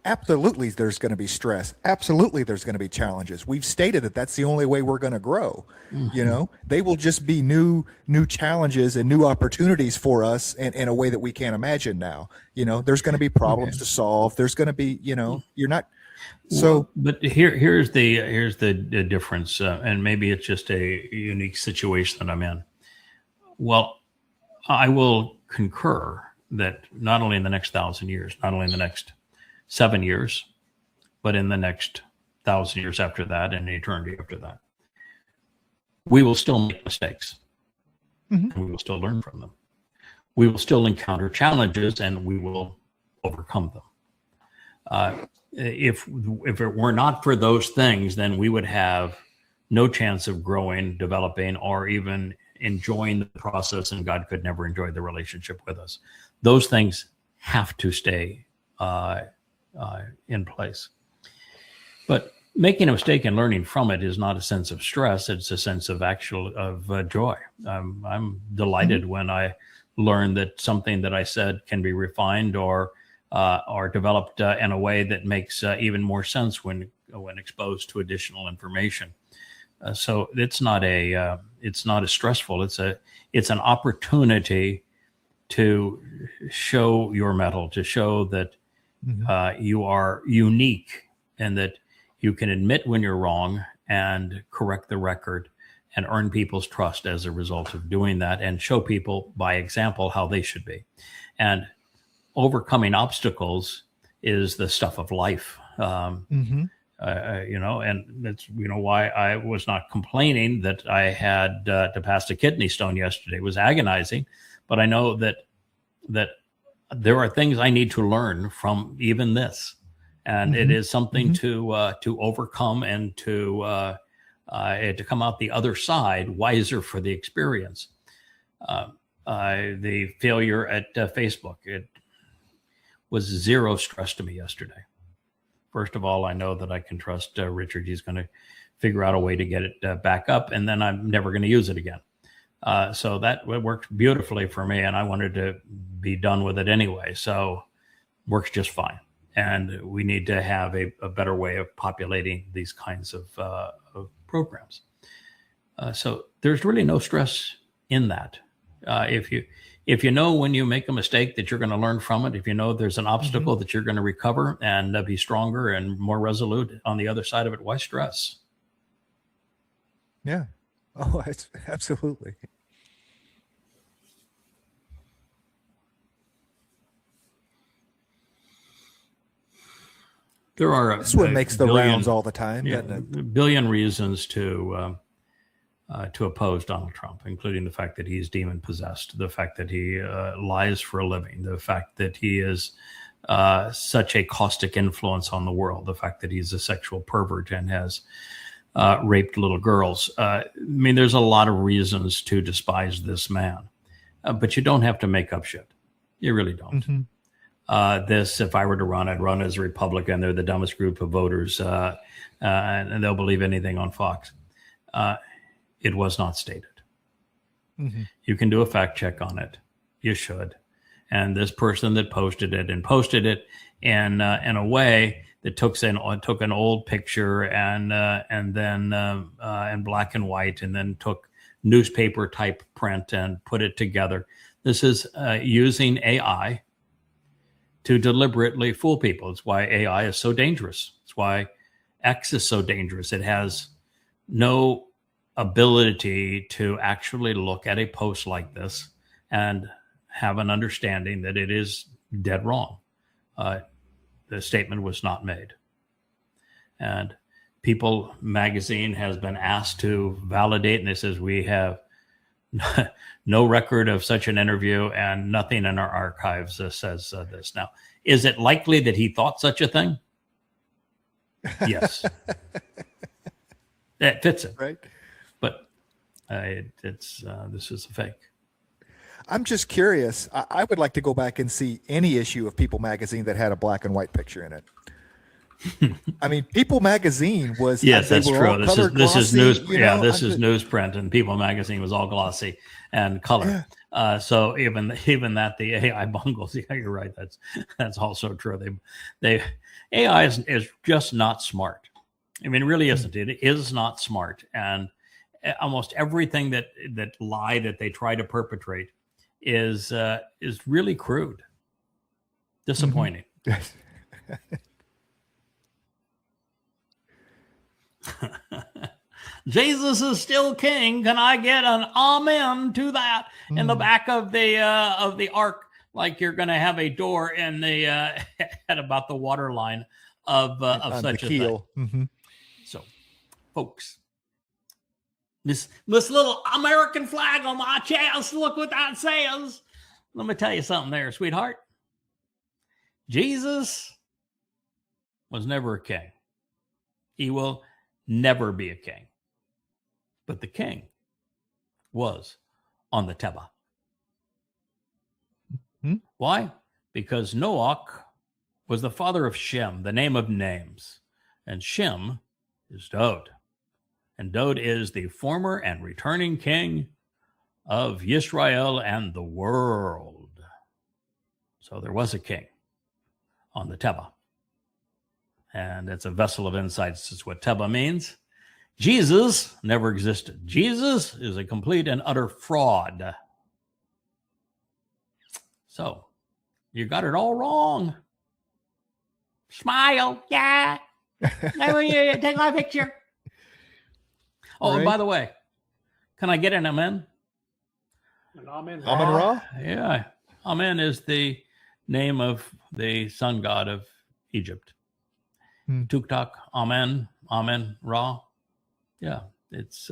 Absolutely, there's going to be stress. Absolutely, there's going to be challenges. We've stated that that's the only way we're going to grow. Mm-hmm. They will just be new challenges and new opportunities for us in a way that we can't imagine now. There's going to be problems to solve. There's going to be, you're not. So, but here's the difference, and maybe it's just a unique situation that I'm in. Well, I will concur that not only in the next 1,000 years, not only in the next 7 years, but in the next 1,000 years after that and eternity after that, we will still make mistakes. Mm-hmm. And we will still learn from them. We will still encounter challenges, and we will overcome them. If it were not for those things, then we would have no chance of growing, developing, or even enjoying the process, and God could never enjoy the relationship with us. Those things have to stay in place. But making a mistake and learning from it is not a sense of stress. It's a sense of joy. I'm delighted when I learn that something that I said can be refined or developed in a way that makes even more sense when exposed to additional information. So it's not as stressful. It's an opportunity to show your mettle, to show that you are unique and that you can admit when you're wrong and correct the record and earn people's trust as a result of doing that, and show people by example how they should be. And overcoming obstacles is the stuff of life. And that's, why I was not complaining that I had to pass a kidney stone yesterday. It was agonizing, but I know that there are things I need to learn from even this. And it is something to overcome and to come out the other side wiser for the experience. The failure at Facebook, it was zero stress to me yesterday. First of all, I know that I can trust Richard. He's going to figure out a way to get it back up, and then I'm never going to use it again. So that worked beautifully for me, and I wanted to be done with it anyway. So works just fine. And we need to have a better way of populating these kinds of programs. So there's really no stress in that. If you know when you make a mistake that you're going to learn from it, if you know there's an obstacle that you're going to recover and be stronger and more resolute on the other side of it, why stress? Yeah. Oh, absolutely. There are That's what makes the rounds all the time. Yeah, a billion reasons to oppose Donald Trump, including the fact that he's demon possessed, the fact that he lies for a living, the fact that he is such a caustic influence on the world, the fact that he's a sexual pervert and has raped little girls. I mean, there's a lot of reasons to despise this man, but you don't have to make up shit. You really don't. If I were to run, I'd run as a Republican. They're the dumbest group of voters, and they'll believe anything on Fox. It was not stated. You can do a fact check on it. You should. And this person that posted it in a way that took an old picture and then in black and white, and then took newspaper type print and put it together. This is using AI to deliberately fool people. It's why AI is so dangerous. It's why X is so dangerous. It has no ability to actually look at a post like this and have an understanding that it is dead wrong. The statement was not made. And People magazine has been asked to validate, and it says we have no record of such an interview and nothing in our archives says this. Now, is it likely that he thought such a thing? Yes. That fits it. Right. But this is a fake. I'm just curious. I would like to go back and see any issue of People magazine that had a black and white picture in it. I mean, People magazine was yes, that's true. This is news. Yeah, this is newsprint, and People magazine was all glossy and color. Yeah. So even that the AI bungles. Yeah, you're right. That's also true. AI is just not smart. I mean, it really isn't. It is not smart, and almost everything that lie that they try to perpetrate is really crude, disappointing. Mm-hmm. Jesus is still king. Can I get an amen to that? In the back of the ark, like you're going to have a door in the at about the waterline of such a thing. Mm-hmm. So, folks, this little American flag on my chest. Look what that says. Let me tell you something, there, sweetheart. Jesus was never a king. He will never be a king. But the king was on the Towrah. Mm-hmm. Why? Because Noach was the father of Shem, the name of names. And Shem is Dod. And Dod is the former and returning king of Yisrael and the world. So there was a king on the Towrah. And it's a vessel of insights. That's what Towrah means. Jesus never existed. Jesus is a complete and utter fraud. So, you got it all wrong. Smile, yeah. Take my picture. Oh, right. And by the way, can I get an amen? An amen. Amen Ra? Yeah. Amen is the name of the sun god of Egypt. Tuktak, Amen, Amen, Ra. Yeah, it's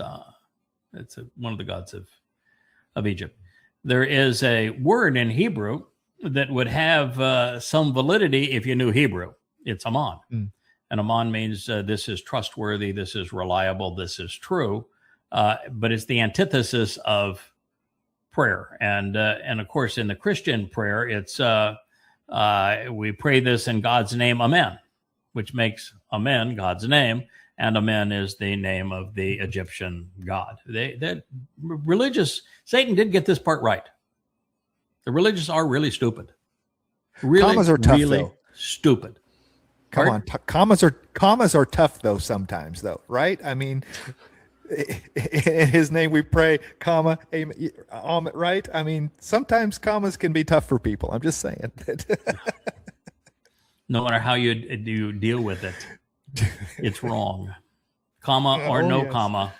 one of the gods of Egypt. There is a word in Hebrew that would have some validity if you knew Hebrew. It's Aman. And Aman means this is trustworthy, this is reliable, this is true. But it's the antithesis of prayer. And of course, in the Christian prayer, it's we pray this in God's name, Amen, which makes Amen God's name, and Amen is the name of the Egyptian god. That religious, Satan did get this part right. The religious are really stupid. Really, commas are tough, really though. Stupid. Come on, commas are tough though sometimes though, right? I mean, in His name we pray, comma, amen, right? I mean, sometimes commas can be tough for people. I'm just saying. No matter how you deal with it, it's wrong. Comma or no yes. comma,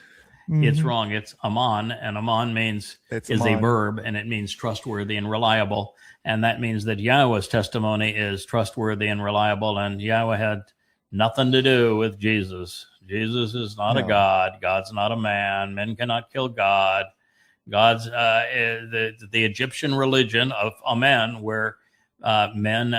it's wrong. It's aman, and aman means is a verb, and it means trustworthy and reliable. And that means that Yahweh's testimony is trustworthy and reliable, and Yahweh had nothing to do with Jesus. Jesus is not a God. God's not a man. Men cannot kill God. God's the Egyptian religion of Amen, where men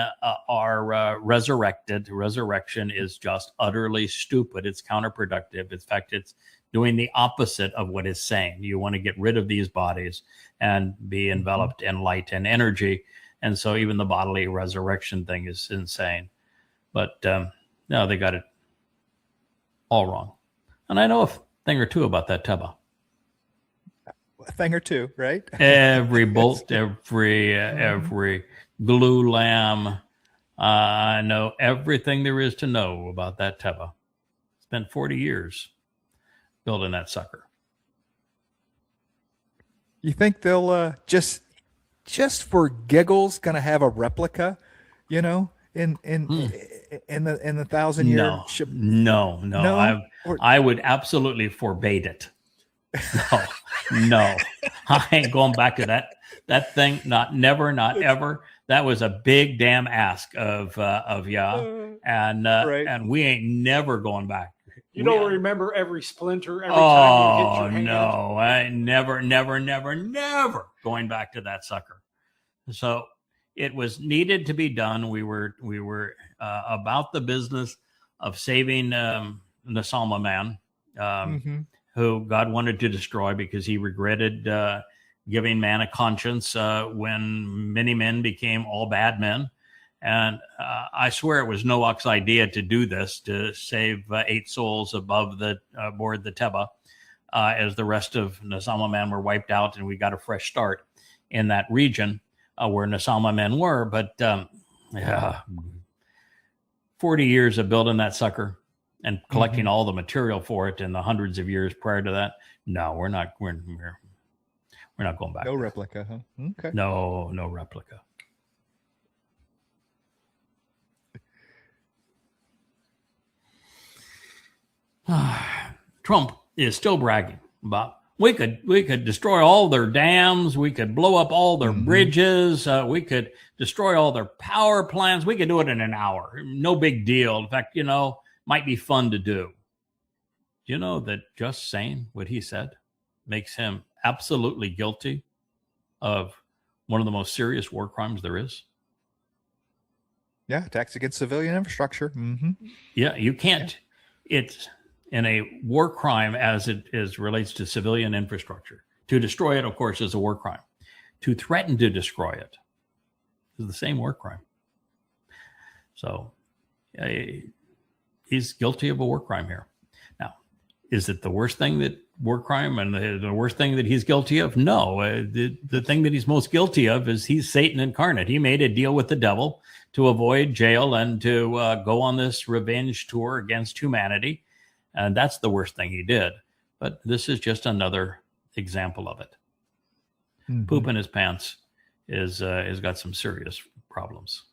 are resurrected. Resurrection is just utterly stupid. It's counterproductive. In fact, it's doing the opposite of what it's saying. You want to get rid of these bodies and be enveloped in light and energy. And so even the bodily resurrection thing is insane. But no, they got it all wrong. And I know a thing or two about that Towrah. A thing or two, right? Every bolt, every glue lamb. I know everything there is to know about that Towrah. Spent 40 years building that sucker. You think they'll just for giggles going to have a replica, in the 1,000-year ship? No. I would absolutely forbade it. No. I ain't going back to that thing. Not ever. That was a big damn ask of Yah, and we ain't never going back. You don't remember every splinter every time you hit your hand? No, I never going back to that sucker. So it was needed to be done. We were about the business of saving Nasalma man, who God wanted to destroy because he regretted giving man a conscience when many men became all bad men. And I swear it was Noach's idea to do this, to save 8 souls above aboard the Towrah, as the rest of Nasalma men were wiped out, and we got a fresh start in that region where Nasalma men were. But 40 years of building that sucker and collecting all the material for it in the hundreds of years prior to that. No, we're not going back. No replica, huh? Okay. No replica. Trump is still bragging about we could destroy all their dams, we could blow up all their bridges, we could destroy all their power plants, we could do it in an hour. No big deal. In fact, might be fun to do. Do you know that just saying what he said makes him absolutely guilty of one of the most serious war crimes there is? Yeah, attacks against civilian infrastructure. Yeah, you can't. It's in a war crime as it relates to civilian infrastructure. To destroy it, of course, is a war crime. To threaten to destroy it is the same war crime. So he's guilty of a war crime here. Now, is it the worst thing that war crime and the worst thing that he's guilty of? No. The thing that he's most guilty of is he's Satan incarnate. He made a deal with the devil to avoid jail and to go on this revenge tour against humanity. And that's the worst thing he did. But this is just another example of it. Poop in his pants is got some serious problems.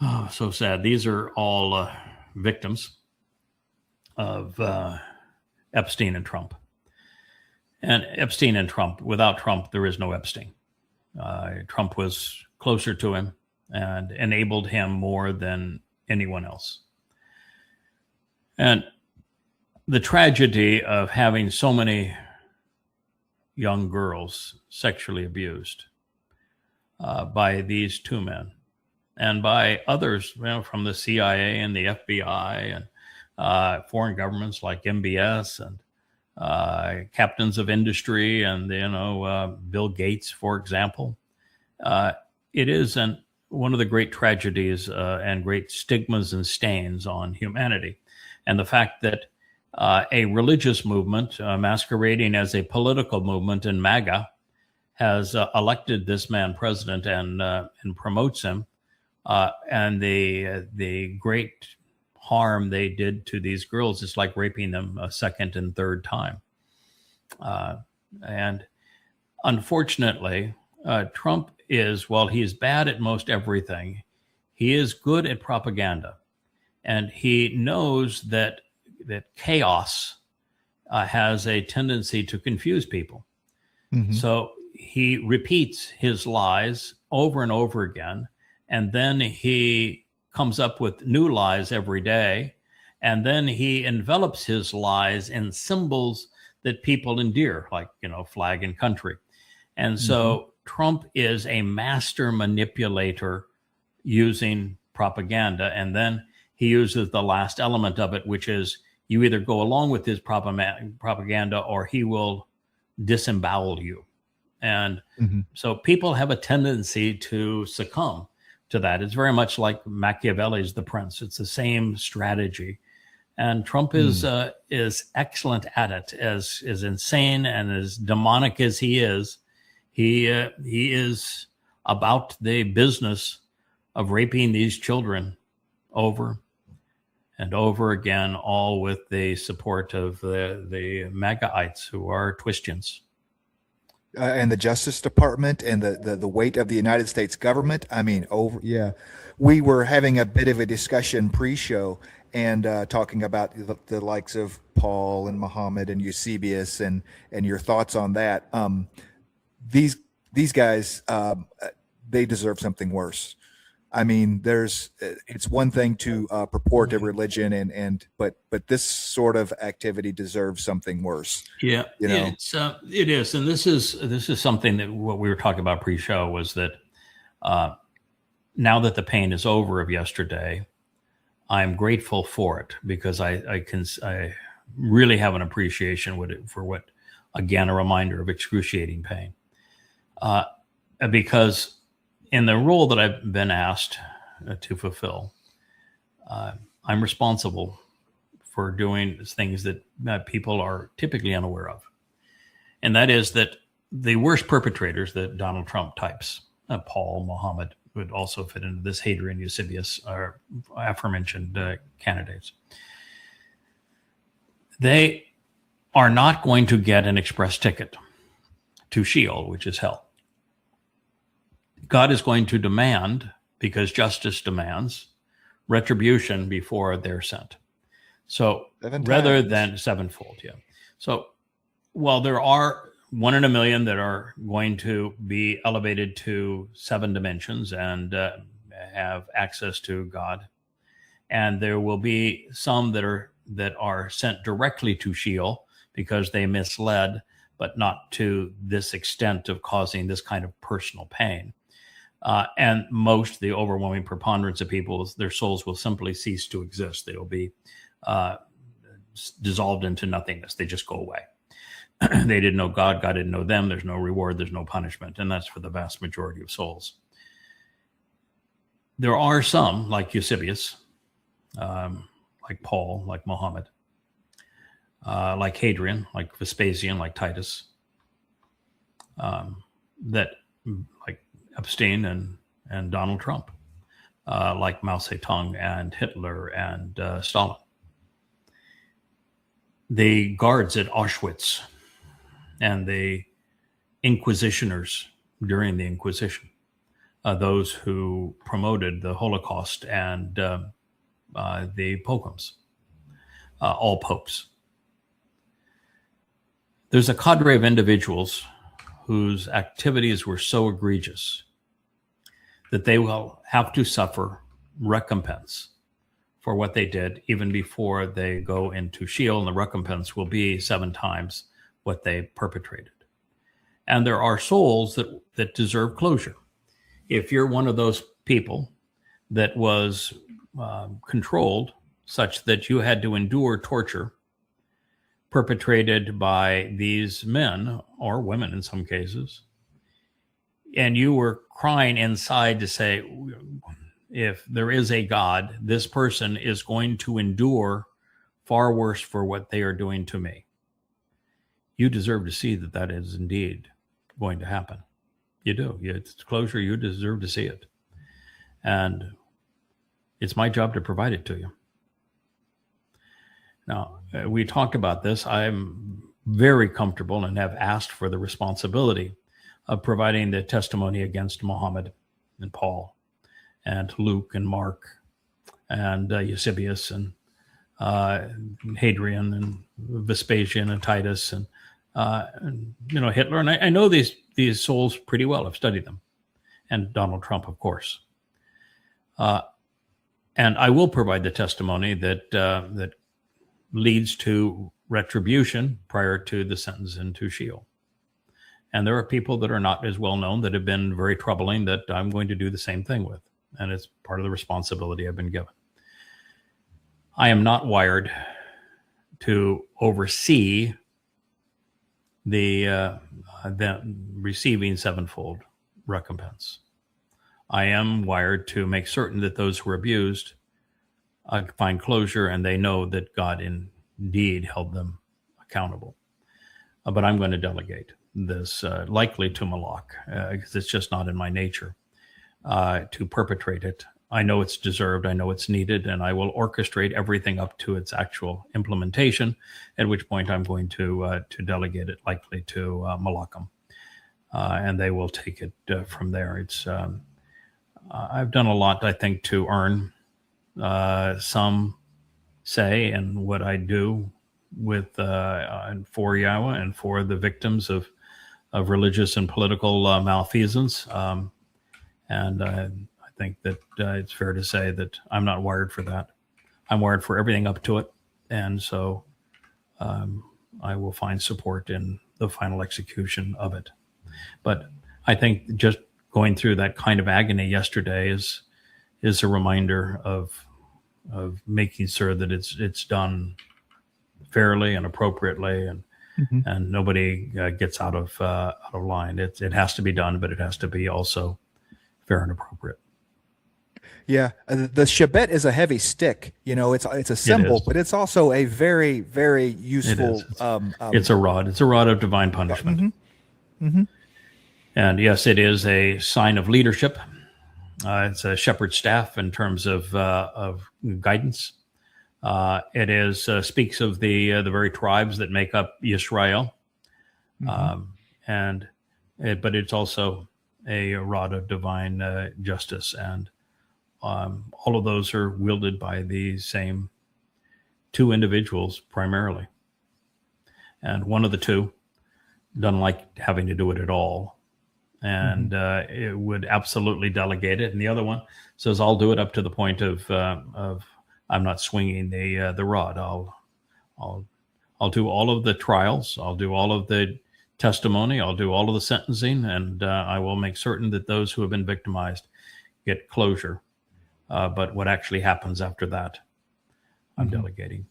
Oh, so sad. These are all victims of Epstein and Trump. And Epstein and Trump, without Trump, there is no Epstein. Trump was closer to him and enabled him more than anyone else. And the tragedy of having so many young girls sexually abused by these two men and by others, from the CIA and the FBI and foreign governments like MBS and captains of industry and, Bill Gates, for example. It is one of the great tragedies and great stigmas and stains on humanity. And the fact that a religious movement masquerading as a political movement in MAGA has elected this man president and promotes him, and the great harm they did to these girls is like raping them a second and third time. And unfortunately, Trump is, while he is bad at most everything, he is good at propaganda. And he knows that chaos has a tendency to confuse people. Mm-hmm. So he repeats his lies over and over again, and then he comes up with new lies every day, and then he envelops his lies in symbols that people endear, like, flag and country. And so Trump is a master manipulator using propaganda, and then he uses the last element of it, which is you either go along with his propaganda or he will disembowel you. And so people have a tendency to succumb to that. It's very much like Machiavelli's The Prince. It's the same strategy. And Trump is excellent at it. As insane and as demonic as he is about the business of raping these children over and over again, all with the support of the MAGAites, who are Twistians. And the Justice Department and the weight of the United States government. I mean, we were having a bit of a discussion pre-show and talking about the likes of Paul and Muhammad and Eusebius and your thoughts on that. These guys, they deserve something worse. I mean, it's one thing to purport a religion but this sort of activity deserves something worse. Yeah, it is, and this is something that what we were talking about pre-show was that now that the pain is over of yesterday, I'm grateful for it, because I really have an appreciation for what, again, a reminder of excruciating pain, because in the role that I've been asked to fulfill, I'm responsible for doing things that people are typically unaware of. And that is that the worst perpetrators that Donald Trump types, Paul, Muhammad, would also fit into this, Hadrian, Eusebius, are aforementioned candidates. They are not going to get an express ticket to Sheol, which is hell. God is going to demand, because justice demands, retribution before they're sent. So rather than sevenfold, So while there are 1 in a million that are going to be elevated to 7 dimensions and have access to God, and there will be some that are sent directly to Sheol because they misled, but not to this extent of causing this kind of personal pain. And the overwhelming preponderance of people, their souls will simply cease to exist. They will be dissolved into nothingness. They just go away. They didn't know God. God didn't know them. There's no reward. There's no punishment. And that's for the vast majority of souls. There are some, like Eusebius, like Paul, like Muhammad, like Hadrian, like Vespasian, like Titus, that like Epstein and Donald Trump, like Mao Zedong and Hitler and Stalin. The guards at Auschwitz and the inquisitioners during the Inquisition, those who promoted the Holocaust and the pogroms, all popes. There's a cadre of individuals whose activities were so egregious that they will have to suffer recompense for what they did even before they go into Sheol, and the recompense will be 7 times what they perpetrated. And there are souls that deserve closure. If you're one of those people that was controlled such that you had to endure torture perpetrated by these men or women in some cases, and you were crying inside to say, if there is a God, this person is going to endure far worse for what they are doing to me. You deserve to see that is indeed going to happen. You do. It's closure. You deserve to see it. And it's my job to provide it to you. Now, we talked about this. I'm very comfortable and have asked for the responsibility of providing the testimony against Muhammad and Paul and Luke and Mark and Eusebius and Hadrian and Vespasian and Titus and Hitler. And I know these souls pretty well. I've studied them. And Donald Trump, of course. And I will provide the testimony that leads to retribution prior to the sentence into Sheol. And there are people that are not as well known that have been very troubling that I'm going to do the same thing with. And it's part of the responsibility I've been given. I am not wired to oversee the receiving sevenfold recompense. I am wired to make certain that those who are abused find closure and they know that God indeed held them accountable. But I'm going to delegate this likely to Malak because it's just not in my nature to perpetrate it. I know it's deserved, I know it's needed, and I will orchestrate everything up to its actual implementation, at which point I'm going to delegate it likely to Malachim. And they will take it from there. It's I've done a lot, I think, to earn some say in what I do with for YAHOWAH and for the victims of religious and political malfeasance. And I think that it's fair to say that I'm not wired for that. I'm wired for everything up to it. And so I will find support in the final execution of it. But I think just going through that kind of agony yesterday is a reminder of making sure that it's done fairly and appropriately, and nobody gets out of line. It has to be done, but it has to be also fair and appropriate. Yeah, the Shabbat is a heavy stick. It's a symbol, but it's also a very, very useful. It's a rod. It's a rod of divine punishment. And yes, it is a sign of leadership. It's a shepherd's staff in terms of guidance. It is speaks of the very tribes that make up Yisrael, but it's also a rod of divine justice, and all of those are wielded by the same two individuals primarily, and one of the two doesn't like having to do it at all. And it would absolutely delegate it, and the other one says, "I'll do it up to the point of I'm not swinging the rod. I'll do all of the trials. I'll do all of the testimony. I'll do all of the sentencing, and I will make certain that those who have been victimized get closure. But what actually happens after that, I'm delegating."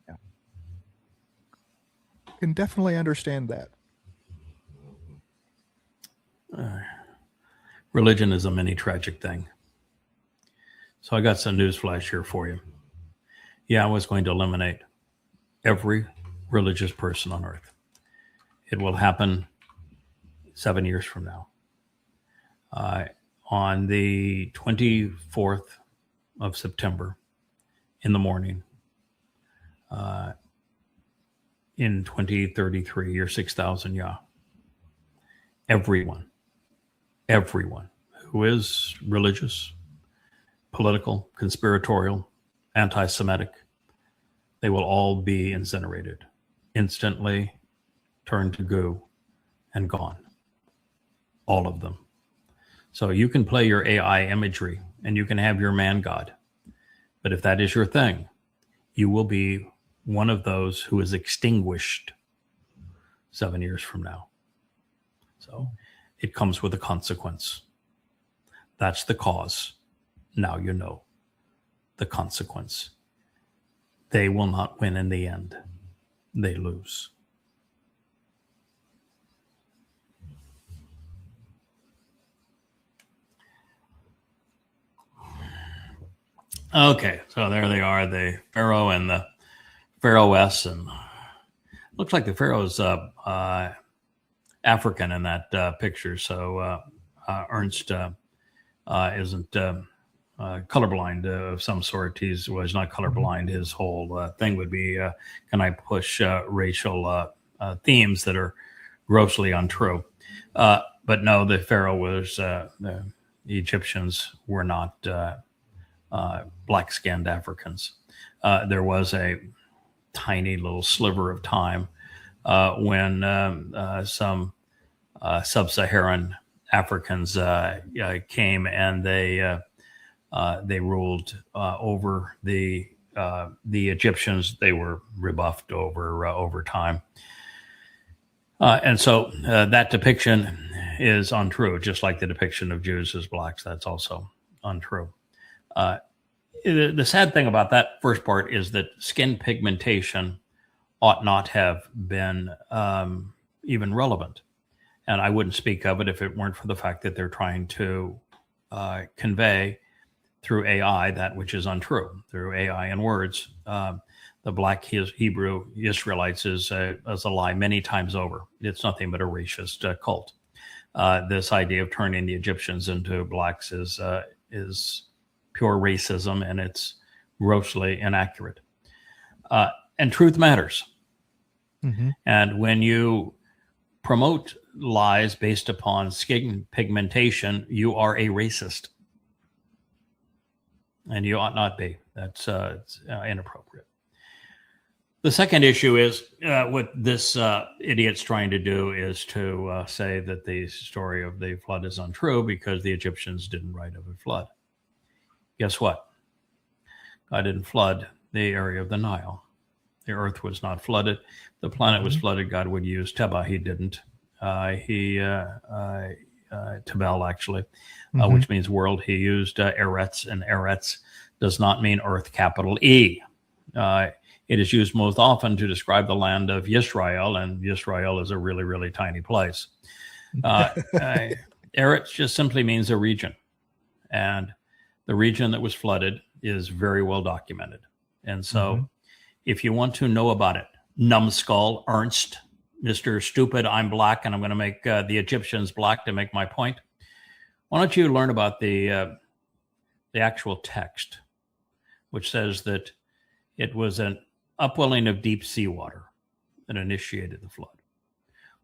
Yeah, can definitely understand that. Religion is a mini tragic thing. So I got some news flash here for you. Yeah, I was going to eliminate every religious person on earth. It will happen 7 years from now. On the 24th of September in the morning, in 2033, year 6000 Yah, everyone who is religious, political, conspiratorial, anti-Semitic, they will all be incinerated, instantly turned to goo and gone. All of them. So you can play your AI imagery and you can have your man God. But if that is your thing, you will be one of those who is extinguished 7 years from now. So it comes with a consequence. That's the cause. Now you know the consequence. They will not win in the end. They lose. Okay, so there they are, the Pharaoh and the Pharaohess, and looks like the Pharaoh's African in that picture. So Ernst isn't colorblind of some sort. He was not colorblind. His whole thing would be, can I push racial themes that are grossly untrue? But no, the Pharaoh was, the Egyptians were not black-skinned Africans. There was a tiny little sliver of time when some sub-Saharan Africans came and they ruled over the Egyptians. They were rebuffed over time, and so that depiction is untrue, just like the depiction of Jews as blacks. That's also untrue. The sad thing about that first part is that skin pigmentation ought not have been even relevant. And I wouldn't speak of it if it weren't for the fact that they're trying to convey through AI that which is untrue, through AI and words. The black Hebrew Israelites is a lie many times over. It's nothing but a racist cult. This idea of turning the Egyptians into blacks is pure racism, and it's grossly inaccurate. And truth matters. Mm-hmm. And when you promote lies based upon skin pigmentation, you are a racist. And you ought not be. That's inappropriate. The second issue is what this idiot's trying to do is to say that the story of the flood is untrue because the Egyptians didn't write of a flood. Guess what? God didn't flood the area of the Nile. The earth was not flooded. The planet was flooded. God would use Teba. He didn't. Tebel, actually, which means world. He used Eretz, and Eretz does not mean earth, capital E. It is used most often to describe the land of Yisrael, and Yisrael is a really, really tiny place. Eretz just simply means a region. And the region that was flooded is very well documented. And so if you want to know about it, numbskull, Ernst, Mr. Stupid, I'm black, and I'm going to make the Egyptians black to make my point. Why don't you learn about the actual text, which says that it was an upwelling of deep seawater that initiated the flood.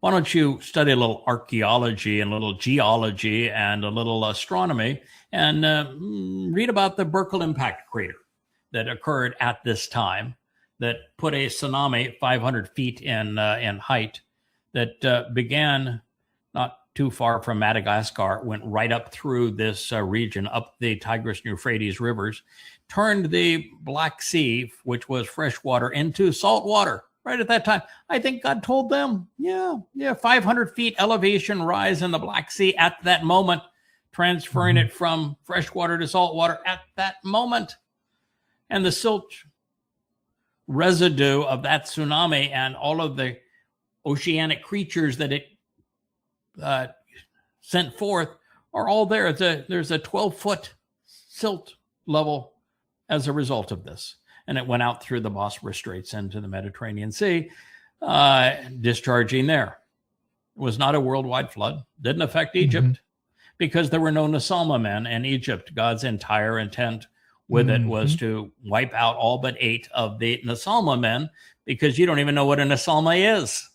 Why don't you study a little archaeology and a little geology and a little astronomy and read about the Berkel impact crater that occurred at this time that put a tsunami 500 feet in height that began not too far from Madagascar, went right up through this region, up the Tigris and Euphrates rivers, turned the Black Sea, which was fresh water, into salt water. Right at that time, I think God told them, 500 feet elevation rise in the Black Sea at that moment, transferring it from fresh water to salt water at that moment. And the silt residue of that tsunami and all of the oceanic creatures that it sent forth are all there. There's a 12-foot silt level as a result of this. And it went out through the Bosphorus Straits into the Mediterranean Sea, discharging there. It was not a worldwide flood. Didn't affect Egypt because there were no Nasalma men in Egypt. God's entire intent with it was to wipe out all but 8 of the Nasalma men, because you don't even know what a Nasalma is.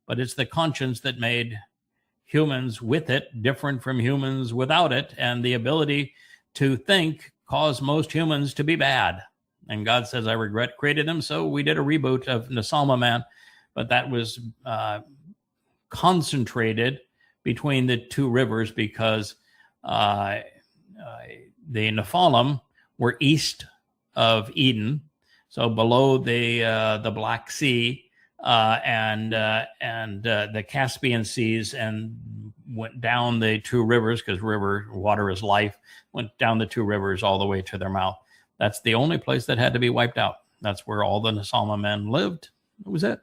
But it's the conscience that made humans with it different from humans without it, and the ability to think caused most humans to be bad. And God says, I regret created them. So we did a reboot of Nasalma Man, but that was concentrated between the 2 rivers because the Nephilim were east of Eden, so below the Black Sea and the Caspian Seas, and went down the 2 rivers, because water is life, went down the 2 rivers all the way to their mouth. That's the only place that had to be wiped out. That's where all the Nasalma men lived. That was it.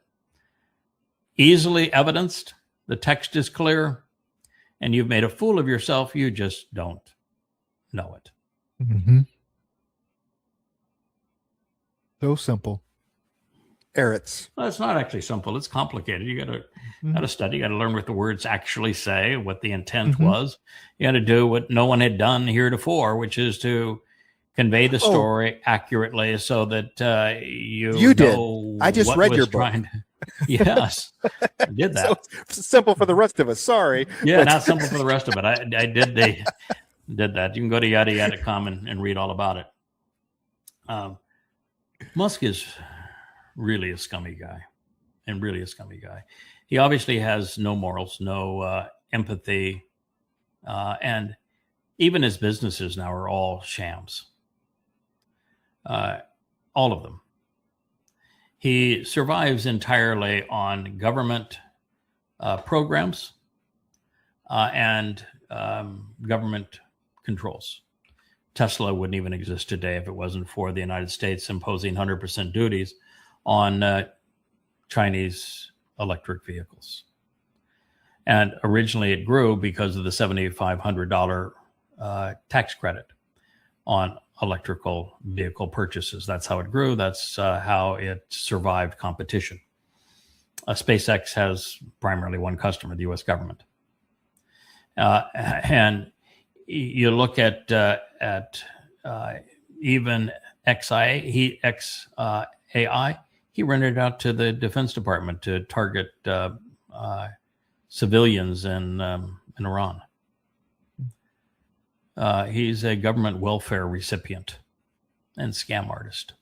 Easily evidenced. The text is clear. And you've made a fool of yourself. You just don't know it. So simple. Eretz. Well, it's not actually simple. It's complicated. You got to study. You got to learn what the words actually say, what the intent was. You got to do what no one had done heretofore, which is to convey the story accurately, so that you know. I just read your book. Yes, I did that. So it's simple for the rest of us. Sorry. Yeah, not simple for the rest of it. I did did that. You can go to YAHOWAH.com and read all about it. Musk is really a scummy guy, and really a scummy guy. He obviously has no morals, no empathy, and even his businesses now are all shams. All of them. He survives entirely on government programs and government controls. Tesla wouldn't even exist today if it wasn't for the United States imposing 100% duties on Chinese electric vehicles. And originally it grew because of the $7,500 tax credit on electrical vehicle purchases. That's how it grew. That's how it survived competition. SpaceX has primarily one customer, the U.S. government. And you look at even XAI, he rented out to the Defense Department to target civilians in Iran. He's a government welfare recipient and scam artist.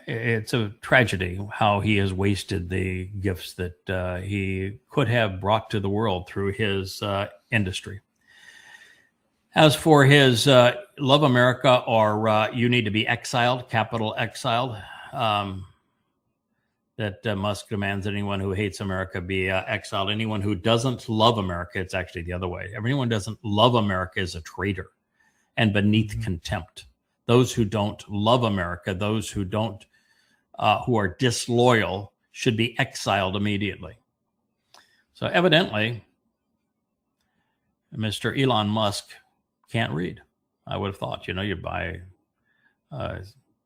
It's a tragedy how he has wasted the gifts that he could have brought to the world through his industry. As for his love America or you need to be exiled, capital exiled, that Musk demands that anyone who hates America be exiled. Anyone who doesn't love America, it's actually the other way. Everyone who doesn't love America is a traitor and beneath contempt. Those who don't love America, those who don't, who are disloyal, should be exiled immediately. So evidently, Mr. Elon Musk can't read. I would have thought, you buy a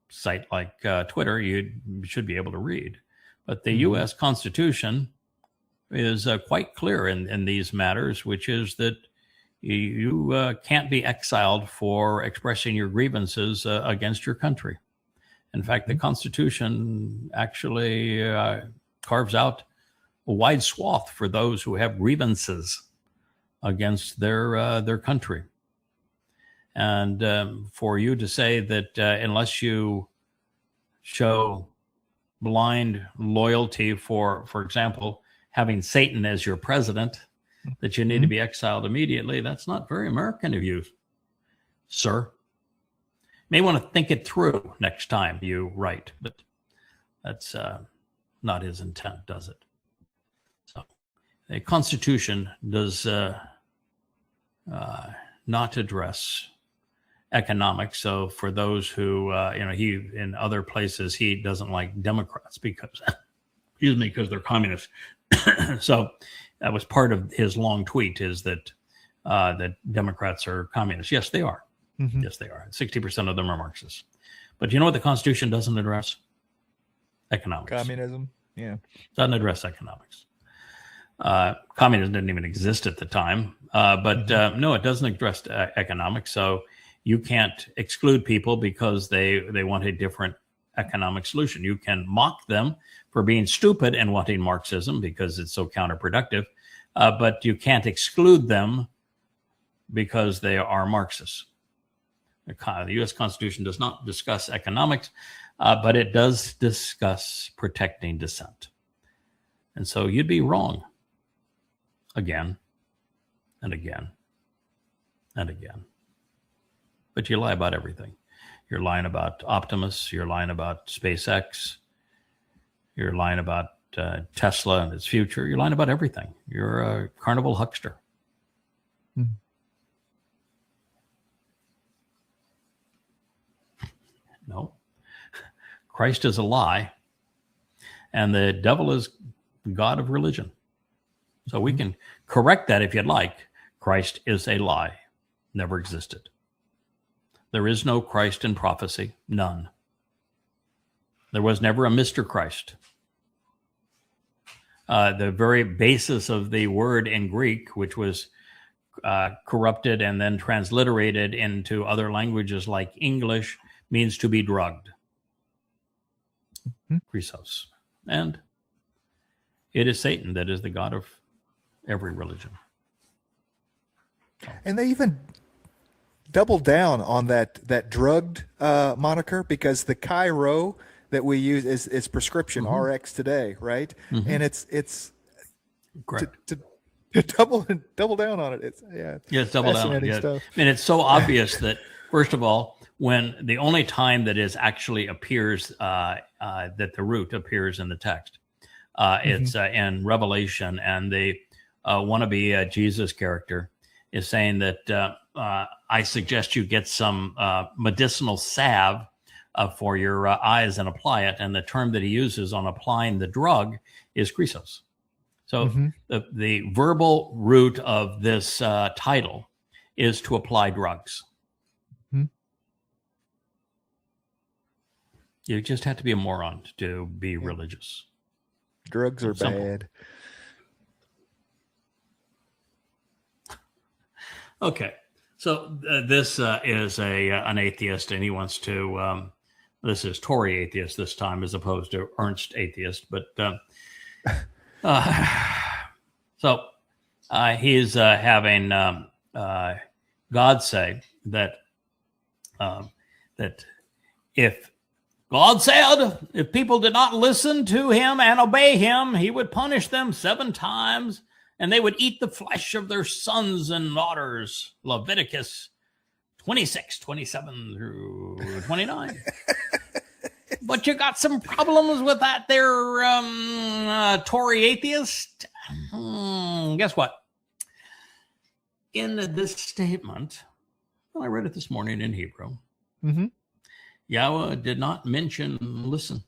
site like Twitter, you should be able to read. But the U.S. Constitution is quite clear in these matters, which is that you can't be exiled for expressing your grievances against your country. In fact, the Constitution actually carves out a wide swath for those who have grievances against their country. And for you to say that unless you show blind loyalty for example, having Satan as your president, that you need to be exiled immediately, that's not very American of you, sir. May want to think it through next time you write, but that's not his intent, does it? So the Constitution does not address economics. So for those who, he in other places, he doesn't like Democrats because they're communists. So that was part of his long tweet, is that that Democrats are communists. Yes, they are. Yes, they are. 60% of them are Marxists. But you know what the Constitution doesn't address? Economics. Communism. Yeah. Doesn't address economics. Communism didn't even exist at the time. But no, it doesn't address economics. So you can't exclude people because they want a different economic solution. You can mock them for being stupid and wanting Marxism because it's so counterproductive, but you can't exclude them because they are Marxists. The U.S. Constitution does not discuss economics, but it does discuss protecting dissent. And so you'd be wrong again and again and again. But you lie about everything. You're lying about Optimus. You're lying about SpaceX. You're lying about Tesla and its future. You're lying about everything. You're a carnival huckster. No. Christ is a lie, and the devil is God of religion. So we can correct that if you'd like. Christ is a lie. Never existed. There is no Christ in prophecy. None. There was never a Mr. Christ. The very basis of the word in Greek, which was corrupted and then transliterated into other languages like English, means to be drugged. Christos. And it is Satan that is the god of every religion. And they even doubled down on that drugged moniker, because the Chi-Rho that we use is prescription RX today, right? And it's Correct. to double down on it. It's double down. Yeah. Stuff. I mean, it's so obvious that, first of all, when the only time that is actually appears that the root appears in the text, it's in Revelation, and the wannabe Jesus character is saying that I suggest you get some medicinal salve for your eyes and apply it. And the term that he uses on applying the drug is Christos. So the verbal root of this title is to apply drugs. You just have to be a moron to be religious. Drugs are bad. Okay, so this is an atheist, and he wants to. This is Tory atheist this time, as opposed to Ernst atheist. But so he's having God say that that if God said if people did not listen to him and obey him, he would punish them 7 times. And they would eat the flesh of their sons and daughters. Leviticus 26, 27 through 29. But you got some problems with that there, Tory atheist? Guess what? In this statement, well, I read it this morning in Hebrew. Yahweh did not mention listen.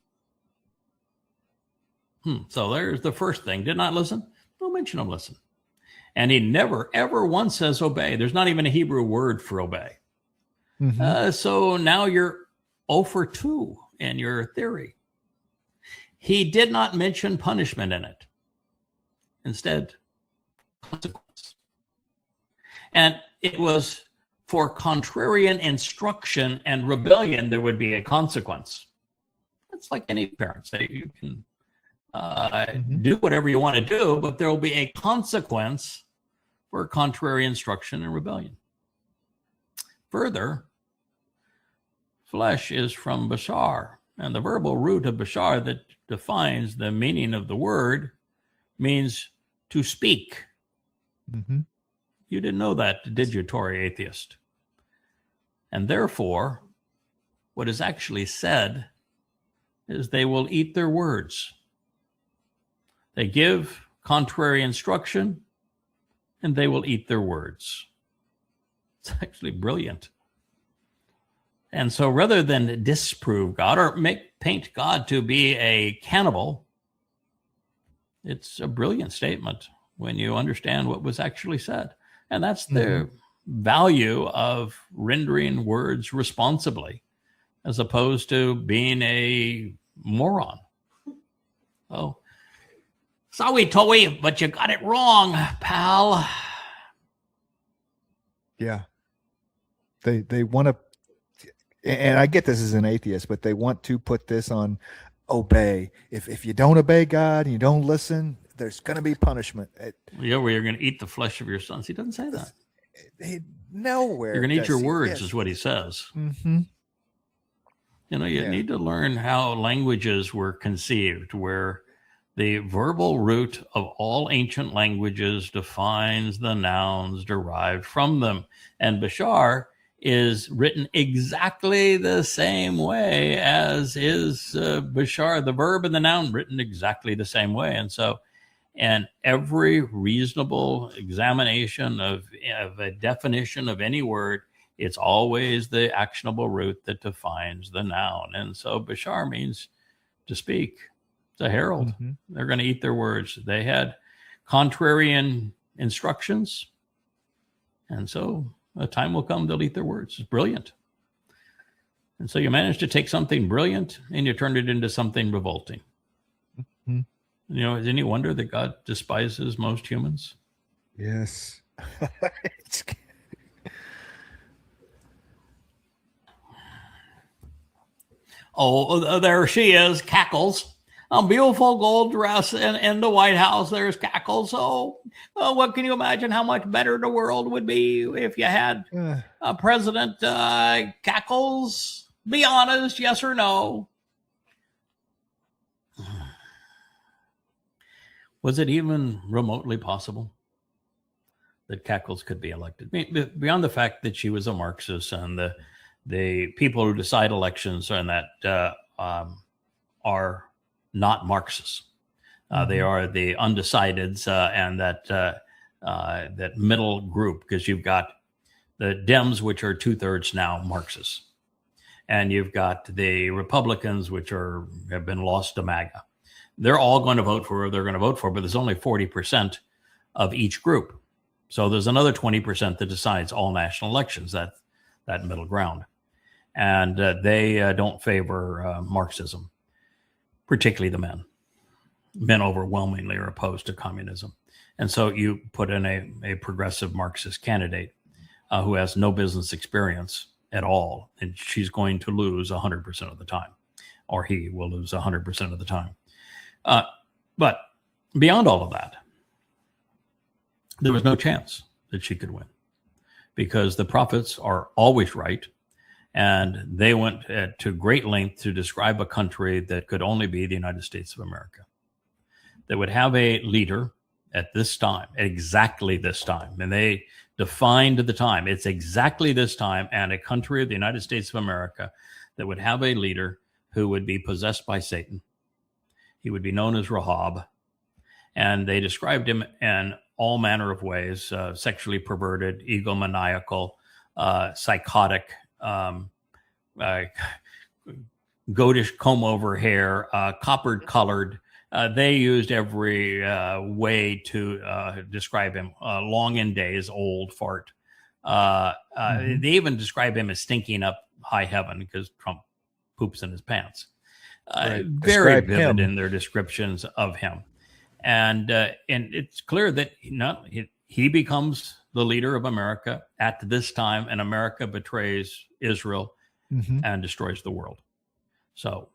So there's the first thing. Did not listen. No mention of listen. And he never, ever once says obey. There's not even a Hebrew word for obey. So now you're 0 for 2 in your theory. He did not mention punishment in it. Instead, consequence. And it was for contrarian instruction and rebellion, there would be a consequence. It's like any parent say, you can do whatever you want to do, but there will be a consequence for contrary instruction and rebellion. Further, flesh is from bashar, and the verbal root of bashar that defines the meaning of the word means to speak. You didn't know that, did you, Tory atheist? And therefore, what is actually said is they will eat their words. They give contrary instruction, and they will eat their words. It's actually brilliant. And so rather than disprove God or paint God to be a cannibal, it's a brilliant statement when you understand what was actually said. And that's the value of rendering words responsibly, as opposed to being a moron. Oh, sorry, Toey, but you got it wrong, pal. Yeah. They want to, and I get this as an atheist, but they want to put this on obey. If you don't obey God and you don't listen, there's going to be punishment. Yeah, where you're going to eat the flesh of your sons. He doesn't say that. Nowhere. You're going to eat your words, is what he says. You know, you need to learn how languages were conceived, where the verbal root of all ancient languages defines the nouns derived from them. And bashar is written exactly the same way as is bashar, the verb and the noun written exactly the same way. And so, and every reasonable examination of a definition of any word, it's always the actionable root that defines the noun. And so bashar means to speak. It's a herald. They're going to eat their words. They had contrarian instructions. And so a time will come they'll eat their words. It's brilliant. And so you managed to take something brilliant and you turned it into something revolting. Mhm. You know, is any wonder that God despises most humans? Yes. Oh, there she is, Cackles. A beautiful gold dress in the White House. There's Cackles. Oh, what can you imagine how much better the world would be if you had President Cackles? Be honest, yes or no? Was it even remotely possible that Cackles could be elected? Beyond the fact that she was a Marxist and the people who decide elections and that are not Marxists. They are the undecideds and that middle group, because you've got the Dems, which are 2/3 now Marxists, and you've got the Republicans, which have been lost to MAGA. They're all going to vote for her. They're going to vote for her, but there's only 40% of each group. So there's another 20% that decides all national elections, that middle ground. And they don't favor Marxism, particularly the men. Men overwhelmingly are opposed to communism. And so you put in a progressive Marxist candidate who has no business experience at all, and she's going to lose 100% of the time, or he will lose 100% of the time. But beyond all of that, there was no chance that she could win, because the prophets are always right. And they went to great length to describe a country that could only be the United States of America, that would have a leader at this time, exactly this time. And they defined the time. It's exactly this time, and a country of the United States of America that would have a leader who would be possessed by Satan. He would be known as Rahab. And they described him in all manner of ways, sexually perverted, egomaniacal, psychotic, goatish comb-over hair, coppered colored. They used every way to describe him. Long in days, old, fart. They even describe him as stinking up high heaven, because Trump poops in his pants. Right. Very Describe vivid him in their descriptions of him. And it's clear that he becomes the leader of America at this time, and America betrays Israel and destroys the world. So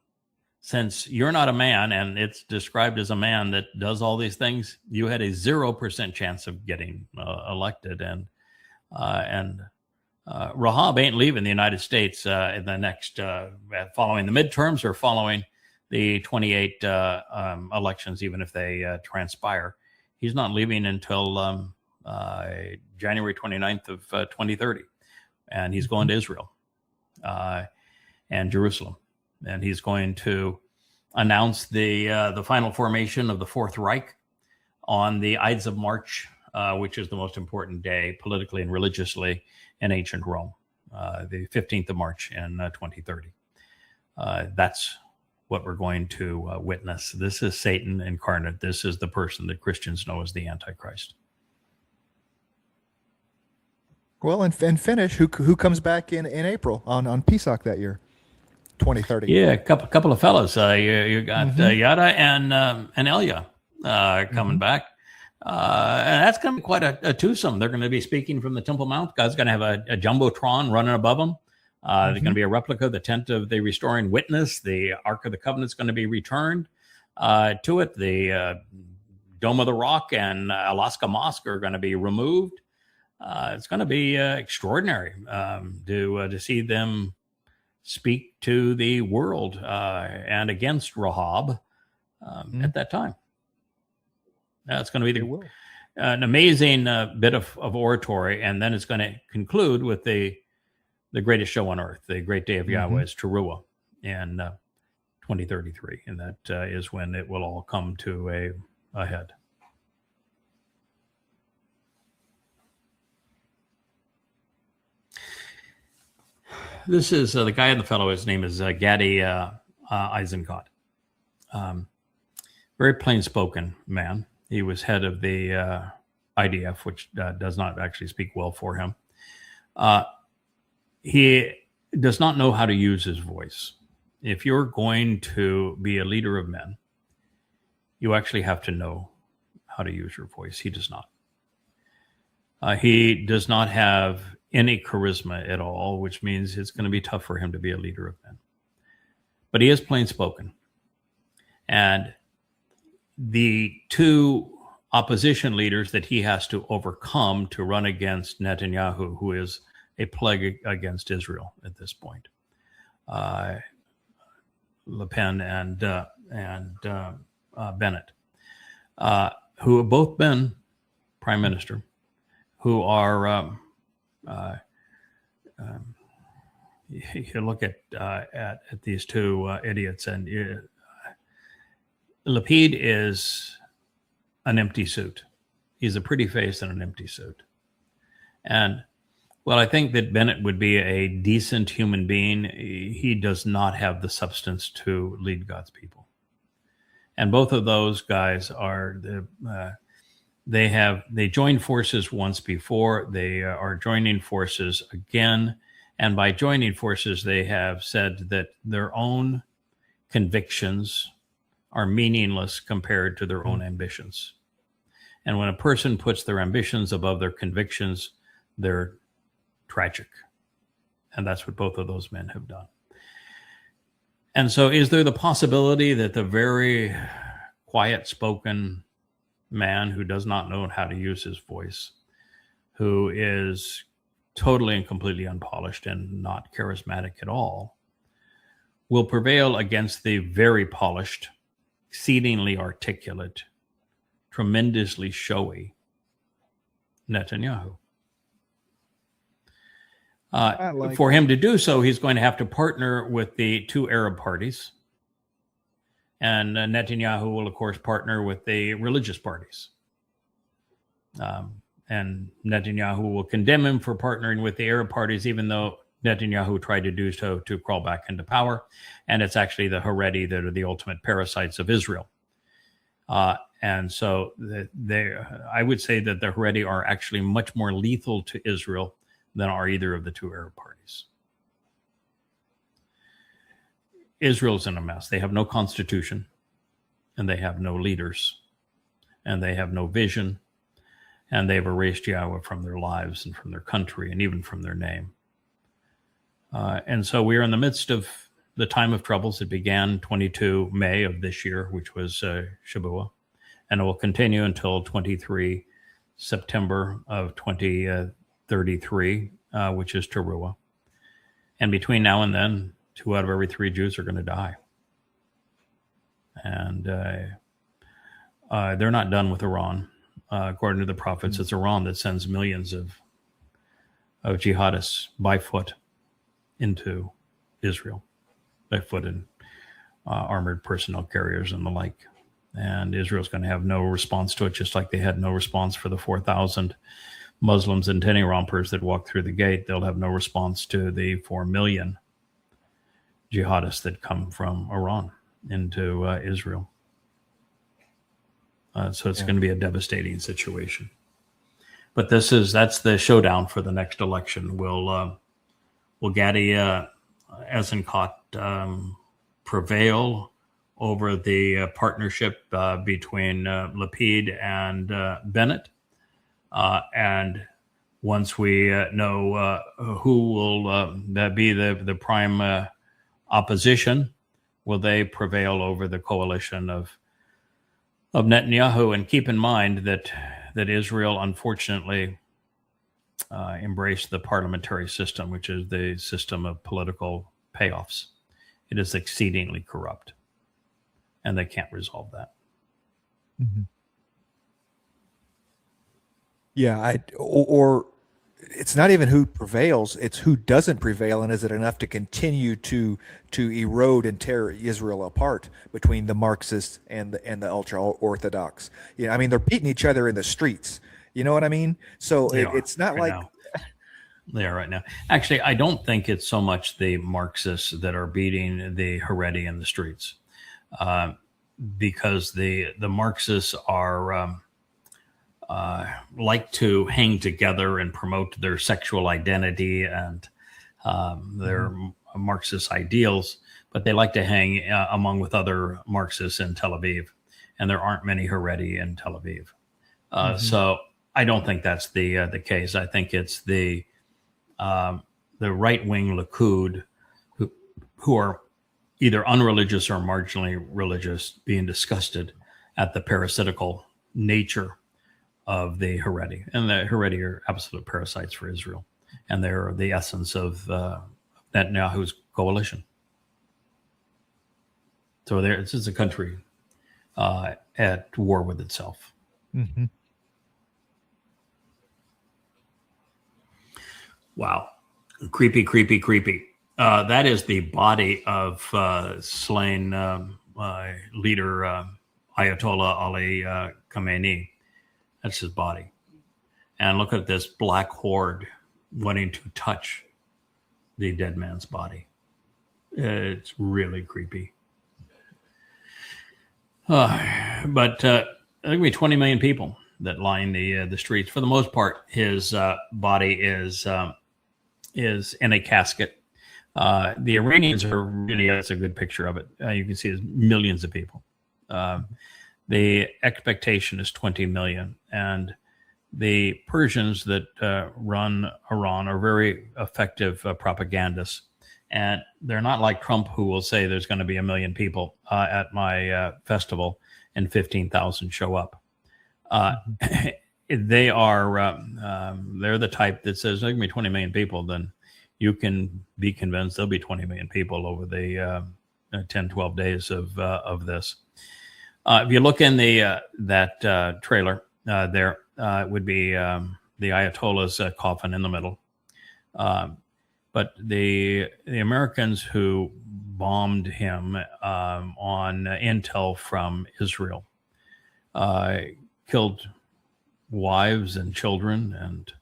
since you're not a man, and it's described as a man that does all these things, you had a 0% chance of getting elected. And Rahab ain't leaving the United States in the next, following the midterms or following the 28 elections, even if they transpire. He's not leaving until January 29th of 2030. And he's going to Israel and Jerusalem. And he's going to announce the final formation of the Fourth Reich on the Ides of March, which is the most important day politically and religiously in ancient Rome, the 15th of March in 2030. That's what we're going to witness. This is Satan incarnate. This is the person that Christians know as the Antichrist. Well, and finish. Who comes back in April on Pesach that year, 2030? Yeah, a couple of fellas. You got Yada and Elia coming back. And that's going to be quite a twosome. They're going to be speaking from the Temple Mount. God's going to have a jumbotron running above them. There's going to be a replica of the tent of the restoring witness. The Ark of the Covenant is going to be returned to it. The Dome of the Rock and Alaska Mosque are going to be removed. It's going to be extraordinary to see them speak to the world and against Rahab at that time. It's going to be an amazing bit of oratory, and then it's going to conclude with the greatest show on earth, the great day of Yahweh's Towrah in 2033, and that is when it will all come to a head. This is the guy and the fellow. His name is Gadi Eisenkot. Very plain-spoken man. He was head of the IDF, which does not actually speak well for him. He does not know how to use his voice. If you're going to be a leader of men, you actually have to know how to use your voice. He does not. He does not have any charisma at all, which means it's going to be tough for him to be a leader of men. But he is plain spoken. And the two opposition leaders that he has to overcome to run against Netanyahu, who is a plague against Israel at this point, Le Pen and Bennett, who have both been prime minister, who are you look at these two idiots, and Lapid is an empty suit. He's a pretty face in an empty suit. And well, I think that Bennett would be a decent human being. He does not have the substance to lead God's people. And both of those guys are they joined forces once before. They are joining forces again. And by joining forces, they have said that their own convictions are meaningless compared to their own ambitions. And when a person puts their ambitions above their convictions, they're tragic. And that's what both of those men have done. And so is there the possibility that the very quiet-spoken man who does not know how to use his voice, who is totally and completely unpolished and not charismatic at all, will prevail against the very polished, exceedingly articulate, tremendously showy Netanyahu? For him to do so, he's going to have to partner with the two Arab parties. And Netanyahu will, of course, partner with the religious parties. And Netanyahu will condemn him for partnering with the Arab parties, even though Netanyahu tried to do so to crawl back into power. And it's actually the Haredi that are the ultimate parasites of Israel. And so I would say that the Haredi are actually much more lethal to Israel than are either of the two Arab parties. Israel's in a mess. They have no constitution, and they have no leaders, and they have no vision, and they've erased YAHOWAH from their lives and from their country and even from their name. And so we are in the midst of the time of troubles. It began 22 May of this year, which was Shabuah, and it will continue until 23 September of 2033, which is Towrah. And between now and then, 2 out of every 3 Jews are going to die. And they're not done with Iran. According to the prophets, it's Iran that sends millions of jihadists by foot into Israel, by foot in armored personnel carriers and the like. And Israel's going to have no response to it, just like they had no response for the 4,000 Muslims and tenny rompers that walked through the gate. They'll have no response to the 4 million jihadists that come from Iran into Israel. So it's going to be a devastating situation. But that's the showdown for the next election. Will Gadi Eisenkot prevail over the partnership between Lapid and Bennett? And once we know who will be the prime opposition, will they prevail over the coalition of Netanyahu? And keep in mind that Israel, unfortunately, embraced the parliamentary system, which is the system of political payoffs. It is exceedingly corrupt, and they can't resolve that. Mm-hmm. Yeah, or it's not even who prevails; it's who doesn't prevail, and is it enough to continue to erode and tear Israel apart between the Marxists and the ultra orthodox? Yeah, I mean, they're beating each other in the streets. You know what I mean? So it's not right like now. They are right now. Actually, I don't think it's so much the Marxists that are beating the Haredi in the streets, because the Marxists are. Like to hang together and promote their sexual identity and They're Marxist ideals, but they like to hang among with other Marxists in Tel Aviv, and there aren't many Haredi in Tel Aviv. So I don't think that's the case. I think it's the right-wing Likud who are either unreligious or marginally religious being disgusted at the parasitical nature of the Haredi. And the Haredi are absolute parasites for Israel. And they're the essence of Netanyahu's coalition. So this is a country at war with itself. Wow. Creepy, creepy, creepy. That is the body of slain leader Ayatollah Ali Khamenei. That's his body. And look at this black horde wanting to touch the dead man's body. It's really creepy. But there will be 20 million people that line the streets. For the most part, his body is in a casket. The Iranians are really, that's a good picture of it. You can see there's millions of people. The expectation is 20 million. And the Persians that run Iran are very effective propagandists. And they're not like Trump, who will say there's going to be 1 million people at my festival and 15,000 show up. They are, they're the type that says there's going to be 20 million people, then you can be convinced there'll be 20 million people over the 10, 12 days of this. If you look in that trailer, there would be the Ayatollah's coffin in the middle. But the Americans who bombed him on intel from Israel killed wives and children and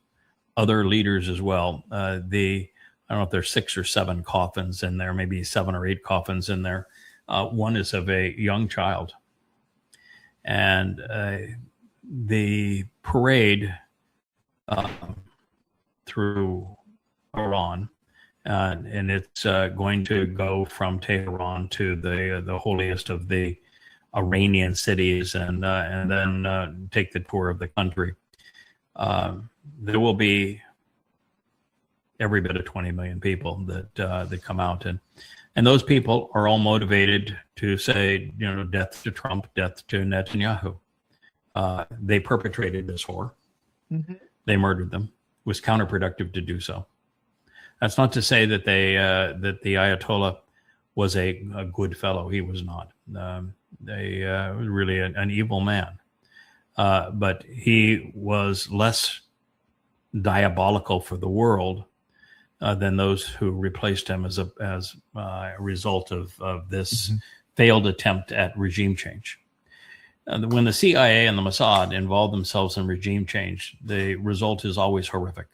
other leaders as well. I don't know if there's 6 or 7 coffins in there, maybe 7 or 8 coffins in there. One is of a young child. And the parade through Iran, and it's going to go from Tehran to the holiest of the Iranian cities, and then take the tour of the country. There will be every bit of 20 million people that come out, and those people are all motivated to say, death to Trump, death to Netanyahu. They perpetrated this horror. They murdered them. It was counterproductive to do so. That's not to say that that the Ayatollah was a good fellow. He was not. Was really an evil man. But he was less diabolical for the world than those who replaced him as a result of this failed attempt at regime change. When the CIA and the Mossad involve themselves in regime change, the result is always horrific.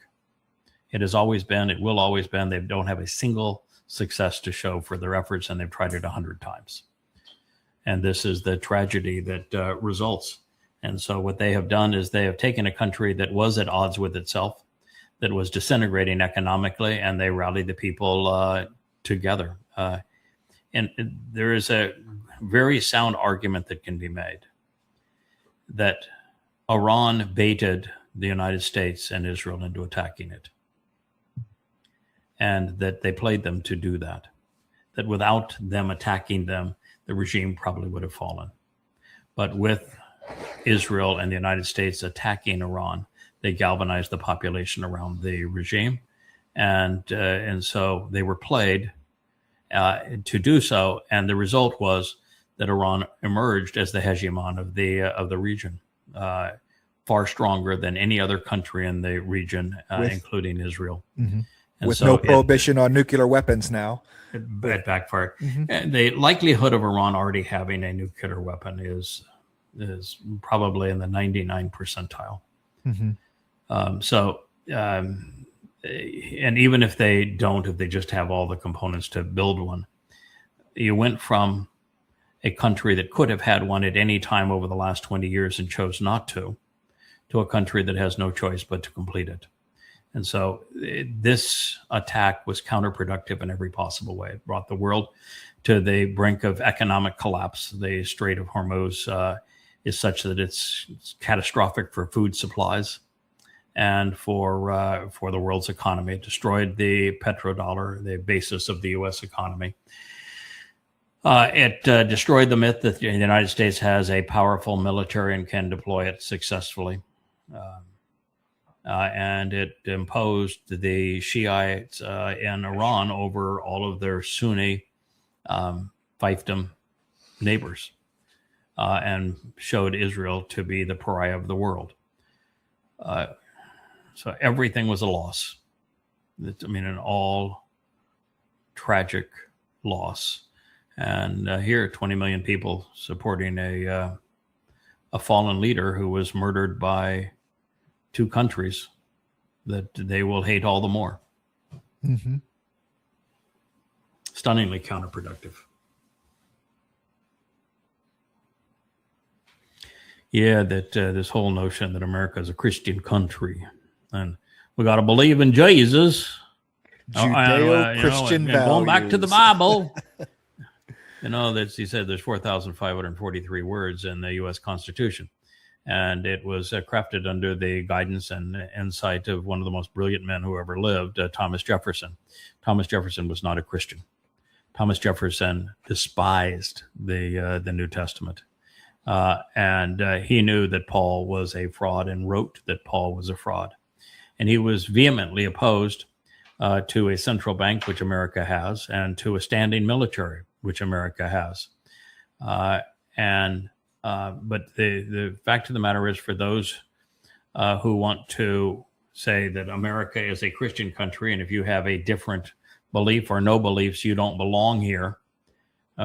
It has always been, it will always been. They don't have a single success to show for their efforts, and they've tried it 100 times. And this is the tragedy that results. And so what they have done is they have taken a country that was at odds with itself, that was disintegrating economically, and they rallied the people together. And there is a very sound argument that can be made that Iran baited the United States and Israel into attacking it, and that they played them to do that, that without them attacking them, the regime probably would have fallen. But with Israel and the United States attacking Iran, they galvanized the population around the regime. And so they were played to do so. And the result was that Iran emerged as the hegemon of the region, far stronger than any other country in the region, including Israel. With so no prohibition on nuclear weapons now. It backfired. And the likelihood of Iran already having a nuclear weapon is probably in the 99 percentile. And even if they don't, if they just have all the components to build one, you went from a country that could have had one at any time over the last 20 years and chose not to a country that has no choice but to complete it. And so this attack was counterproductive in every possible way. It brought the world to the brink of economic collapse. The Strait of Hormuz is such that it's catastrophic for food supplies and for the world's economy. It destroyed the petrodollar, the basis of the U.S. economy. It destroyed the myth that the United States has a powerful military and can deploy it successfully. And it imposed the Shiites in Iran over all of their Sunni fiefdom neighbors, and showed Israel to be the pariah of the world. So everything was a loss. An all tragic loss. And here, 20 million people supporting a fallen leader who was murdered by two countries that they will hate all the more. Mm-hmm. Stunningly counterproductive. Yeah, that this whole notion that America is a Christian country and we got to believe in Jesus. Judeo-Christian values. Going back to the Bible. That he said there's 4,543 words in the U.S. Constitution. And it was crafted under the guidance and insight of one of the most brilliant men who ever lived, Thomas Jefferson. Thomas Jefferson was not a Christian. Thomas Jefferson despised the New Testament. And he knew that Paul was a fraud and wrote that Paul was a fraud. And he was vehemently opposed to a central bank, which America has, and to a standing military, which America has. But the fact of the matter is, for those who want to say that America is a Christian country, and if you have a different belief or no beliefs, you don't belong here.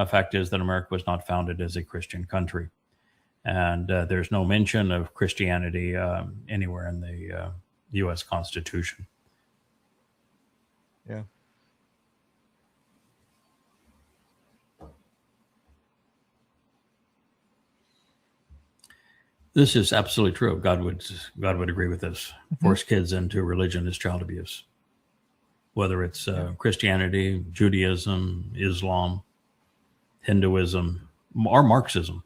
Fact is that America was not founded as a Christian country. And there's no mention of Christianity anywhere in the U.S. Constitution. Yeah. This is absolutely true. God would agree with this. Force kids into religion is child abuse. Whether it's Christianity, Judaism, Islam, Hinduism, or Marxism,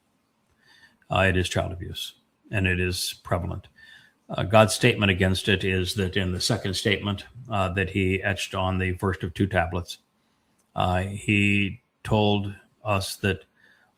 it is child abuse, and it is prevalent. God's statement against it is that in the second statement that he etched on the first of two tablets, he told us that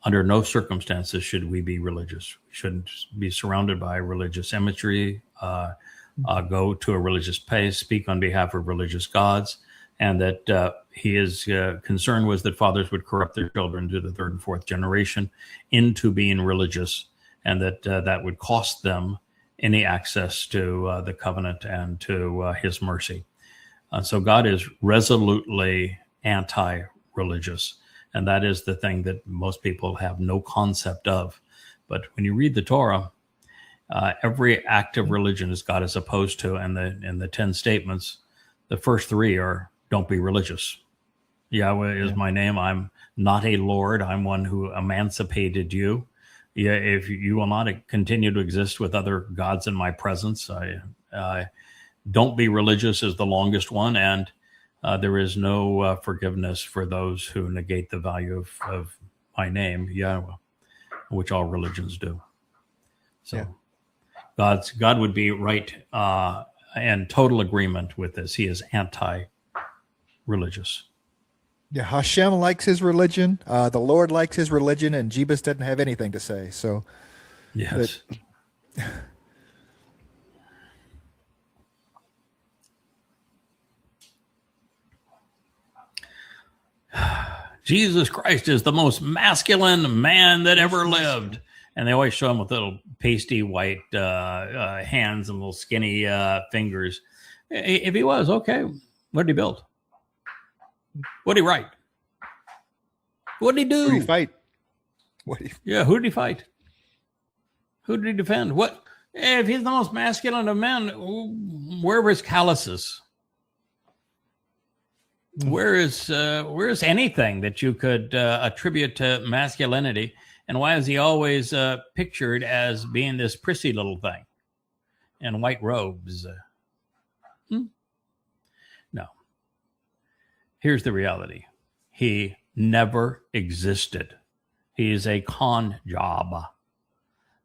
under no circumstances should we be religious. We shouldn't be surrounded by religious imagery, go to a religious place, speak on behalf of religious gods, and that his concern was that fathers would corrupt their children to the third and fourth generation into being religious, and that would cost them any access to the covenant and to his mercy. So God is resolutely anti-religious. And that is the thing that most people have no concept of. But when you read the Torah, every act of religion is God is opposed to. And in the 10 statements, the first 3 are, don't be religious. Yahweh is my name. I'm not a Lord. I'm one who emancipated you. Yeah, if you will not continue to exist with other gods in my presence, don't be religious is the longest one. And there is no forgiveness for those who negate the value of my name, Yahweh, which all religions do. So God would be right and total agreement with this. He is anti-religious. Yeah, Hashem likes his religion. The Lord likes his religion, and Jebus doesn't have anything to say. So, yes. Jesus Christ is the most masculine man that ever lived. And they always show him with little pasty white hands and little skinny fingers. If he was, okay, what did he build? What did he write? What did he do? Who did he fight? Who did he fight? Who did he defend? What? If he's the most masculine of men, where were his calluses? Where is anything that you could attribute to masculinity? And why is he always pictured as being this prissy little thing in white robes? No. Here's the reality. He never existed. He is a con job.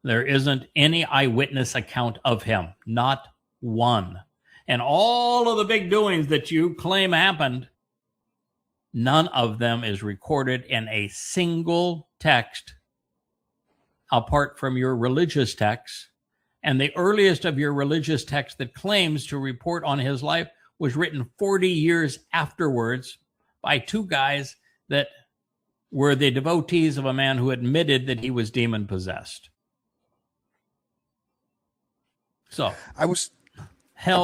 There isn't any eyewitness account of him. Not one. And all of the big doings that you claim happened, none of them is recorded in a single text apart from your religious texts. And the earliest of your religious texts that claims to report on his life was written 40 years afterwards by two guys that were the devotees of a man who admitted that he was demon possessed. So I was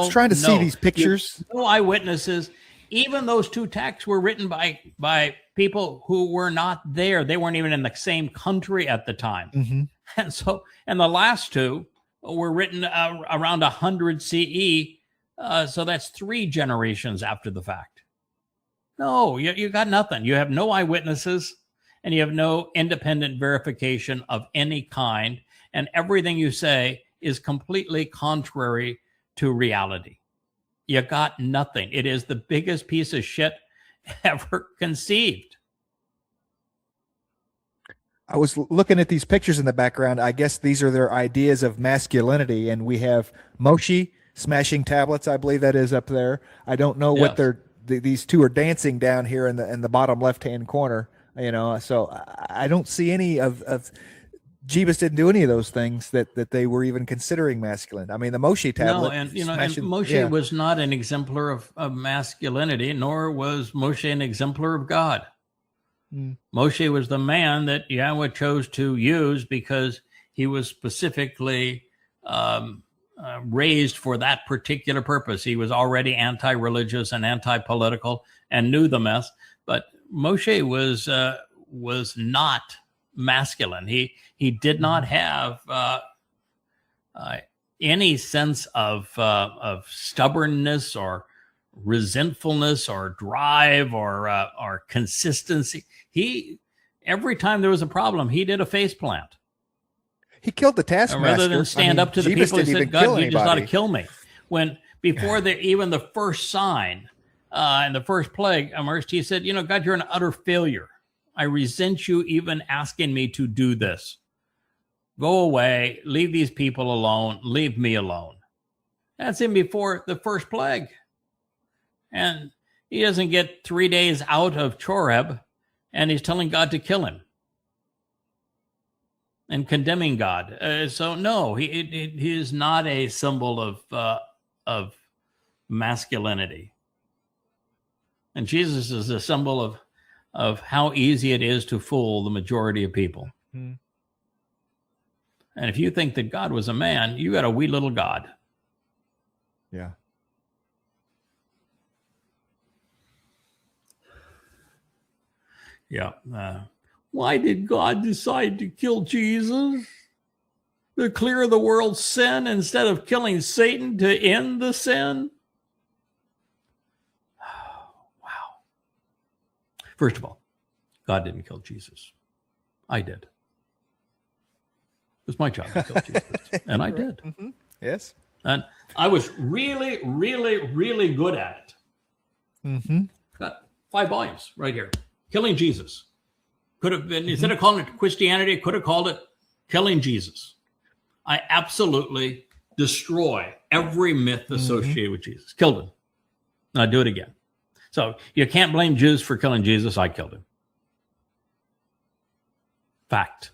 trying to see these pictures. No eyewitnesses. Even those two texts were written by people who were not there. They weren't even in the same country at the time. Mm-hmm. And the last two were written around 100 CE. So that's 3 generations after the fact. No, you got nothing. You have no eyewitnesses, and you have no independent verification of any kind. And everything you say is completely contrary to reality. You got nothing. It is the biggest piece of shit ever conceived. I was looking at these pictures in the background. I guess these are their ideas of masculinity. And we have Moshe smashing tablets. I believe that is up there. I don't know what these two are dancing down here in the bottom left-hand corner, so I don't see any of Jeebus didn't do any of those things that they were even considering masculine. I mean, the Moshe tablet. No, and Moshe was not an exemplar of masculinity, nor was Moshe an exemplar of God. Moshe was the man that Yahweh chose to use because he was specifically raised for that particular purpose. He was already anti-religious and anti-political and knew the mess. But Moshe was not masculine. He did not have any sense of stubbornness or resentfulness or drive or consistency. Every time there was a problem, he did a faceplant. He killed the taskmaster. Rather than stand up to the people and say, God, you just ought to kill me. When before even the first sign and the first plague emerged, he said, God, you're an utter failure. I resent you even asking me to do this. Go away. Leave these people alone. Leave me alone. That's him before the first plague. And he doesn't get 3 days out of Choreb, and he's telling God to kill him and condemning God. So no, he is not a symbol of masculinity. And Jesus is a symbol of how easy it is to fool the majority of people. And if you think that God was a man, you got a wee little God. Yeah. Yeah. Why did God decide to kill Jesus? To clear the world's sin instead of killing Satan to end the sin? Wow. First of all, God didn't kill Jesus. I did. It was my job to kill Jesus. And I did. Mm-hmm. Yes. And I was really, really, really good at it. Mm-hmm. Got 5 volumes right here. Killing Jesus. Could have been, instead of calling it Twistianity, could have called it Killing Jesus. I absolutely destroy every myth associated with Jesus. Killed him. And I do it again. So you can't blame Jews for killing Jesus. I killed him. Fact.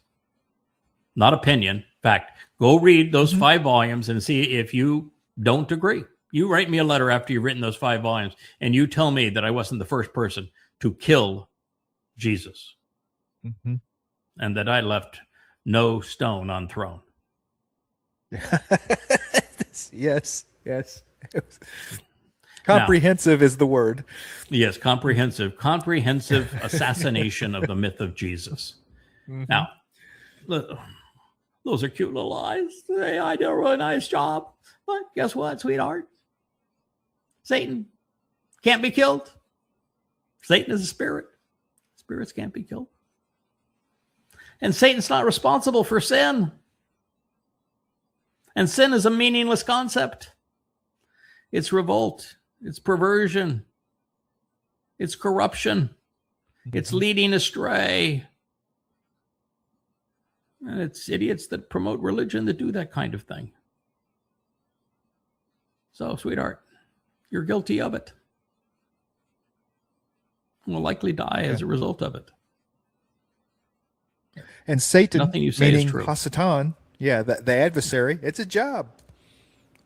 Not opinion. Fact. Go read those 5 volumes and see if you don't agree. You write me a letter after you've written those 5 volumes and you tell me that I wasn't the first person to kill Jesus. And that I left no stone unthrown. Yes. Comprehensive is the word. Yes, comprehensive assassination of the myth of Jesus. Now, those are cute little eyes. Hey, I did a really nice job. But guess what, sweetheart? Satan can't be killed. Satan is a spirit. Spirits can't be killed. And Satan's not responsible for sin. And sin is a meaningless concept. It's revolt. It's perversion. It's corruption. It's leading astray. And it's idiots that promote religion that do that kind of thing. So, sweetheart, you're guilty of it. Will likely die as a result of it. And Satan, nothing you say meaning is true. Hasatan, the adversary, it's a job.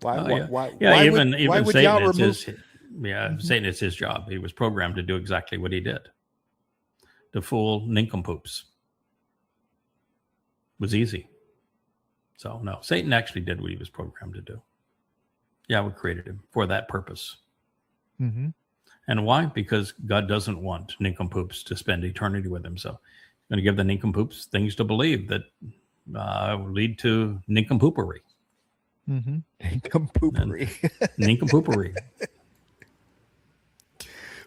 Why would y'all remove? Satan, it's his job. He was programmed to do exactly what he did. To fool nincompoops. It was easy. So, no, Satan actually did what he was programmed to do. Yahweh created him for that purpose. Mm-hmm. And why? Because God doesn't want nincompoops to spend eternity with him. So he's going to give the nincompoops things to believe that lead to nincompoopery. Mm-hmm. Nincompoopery. Nincompoopery.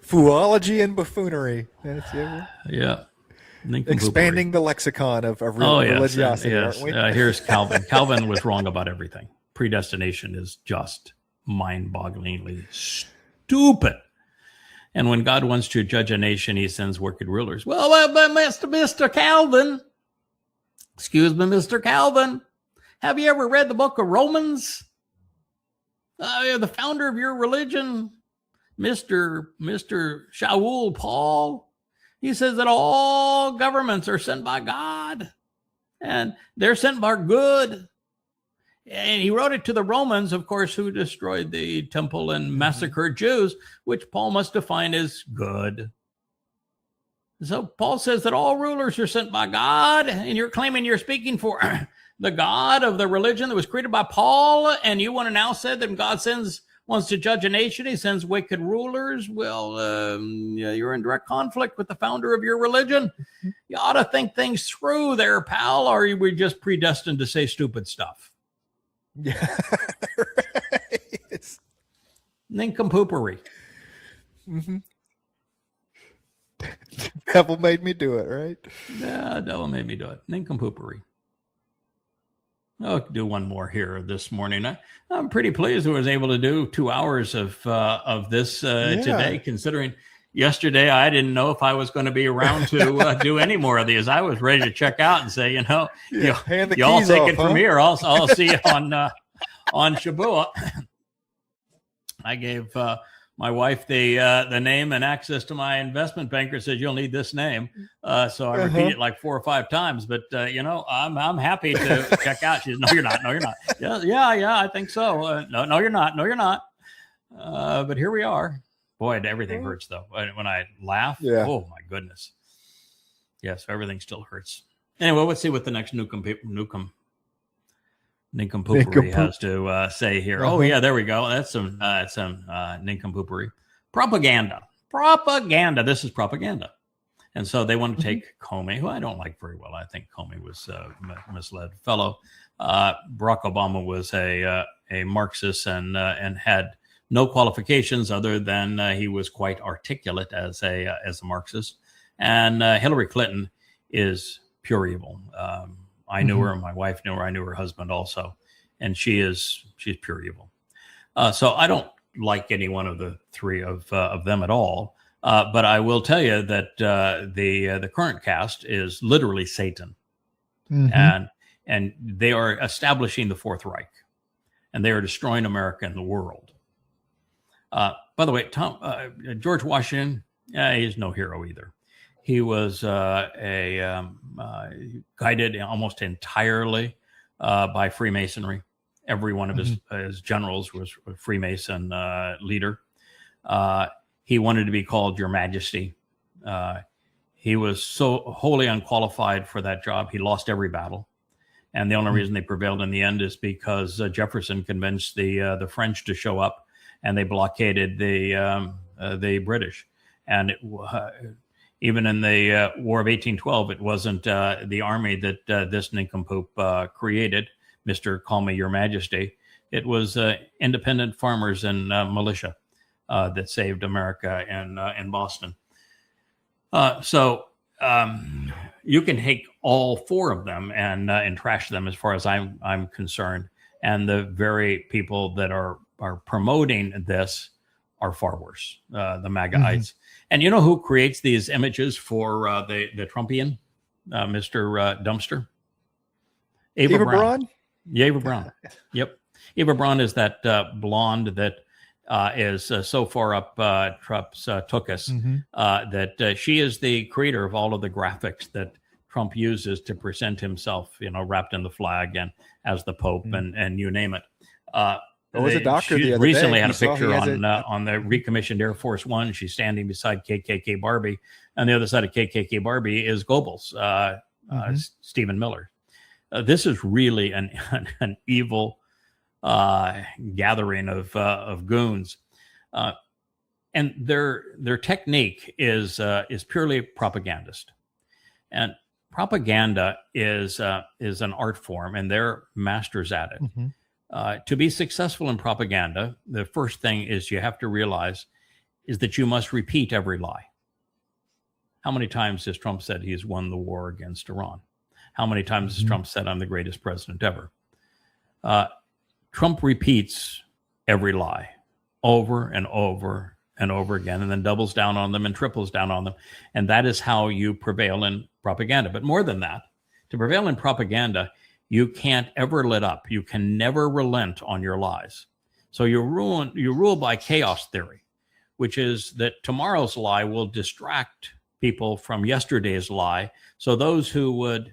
Foology and buffoonery. That's it. Yeah. Expanding the lexicon of religiosity, aren't we? Here's Calvin. Calvin was wrong about everything. Predestination is just mind-bogglingly stupid. And when God wants to judge a nation, he sends wicked rulers. Well, Mr. Calvin, excuse me, Mr. Calvin, have you ever read the book of Romans? The founder of your religion, Mr. Shaul Paul, he says that all governments are sent by God and they're sent by good. And he wrote it to the Romans, of course, who destroyed the temple and massacred Jews, which Paul must define as good. So Paul says that all rulers are sent by God, and you're claiming you're speaking for the God of the religion that was created by Paul, and you want to now say that God wants to judge a nation, he sends wicked rulers. Well, you're in direct conflict with the founder of your religion. You ought to think things through there, pal, or are we just predestined to say stupid stuff? Yeah, right. Nincompoopery. Mm-hmm. Devil made me do it, right? Yeah, devil made me do it. Nincompoopery. I'll do one more here this morning. I'm pretty pleased I was able to do 2 hours of this today, considering yesterday I didn't know if I was going to be around to do any more of these. I was ready to check out and say, y'all take it from here. I'll see you on Shabuah. I gave my wife the name and access to my investment banker. Said you'll need this name, so I repeat it like 4 or 5 times. But I'm happy to check out. She says, "No, you're not. No, you're not." Yeah, I think so. No, you're not. No, you're not. But here we are. Boy, everything hurts though. When I laugh, oh my goodness. Yes, everything still hurts. Anyway, let's see what the next nincompoop has to say here. Oh yeah, there we go. That's some nincompoopery. Propaganda. This is propaganda. And so they want to take Comey, who I don't like very well. I think Comey was a misled fellow. Barack Obama was a Marxist and had no qualifications other than he was quite articulate as a Marxist. And Hillary Clinton is pure evil. I knew her, my wife knew her, I knew her husband also, and she's pure evil. So I don't like any one of the three of them at all. But I will tell you that the current cast is literally Satan, and they are establishing the Fourth Reich, and they are destroying America and the world. By the way, George Washington, he's no hero either. He was guided almost entirely by Freemasonry. Every one of his generals was a Freemason leader. He wanted to be called Your Majesty. He was so wholly unqualified for that job. He lost every battle. And the only reason they prevailed in the end is because Jefferson convinced the French to show up, and they blockaded the British. And even in the War of 1812, it wasn't the army that this nincompoop created, Mr. Call Me Your Majesty. It was independent farmers and militia that saved America in Boston. So you can take all four of them and trash them as far as I'm concerned. And the very people that are promoting this are far worse, the MAGAites. And you know who creates these images for the Trumpian, Mr. Dumpster? Eva Braun. Yeah, Eva Braun. Yep. Eva Braun is that blonde that is so far up Trump's tuchus that she is the creator of all of the graphics that Trump uses to present himself, wrapped in the flag and as the Pope and you name it. There was a doctor the other recently day. Had a picture on the recommissioned Air Force One. She's standing beside KKK Barbie. On the other side of KKK Barbie is Goebbels, Stephen Miller. This is really an evil gathering of goons, and their technique is purely propagandist, and propaganda is an art form, and they're masters at it. To be successful in propaganda, the first thing is you have to realize is that you must repeat every lie. How many times has Trump said he's won the war against Iran? How many times has Trump said I'm the greatest president ever? Trump repeats every lie over and over and over again, and then doubles down on them and triples down on them. And that is how you prevail in propaganda. But more than that, to prevail in propaganda, you can't ever let up. You can never relent on your lies. So you rule by chaos theory, which is that tomorrow's lie will distract people from yesterday's lie. So those who would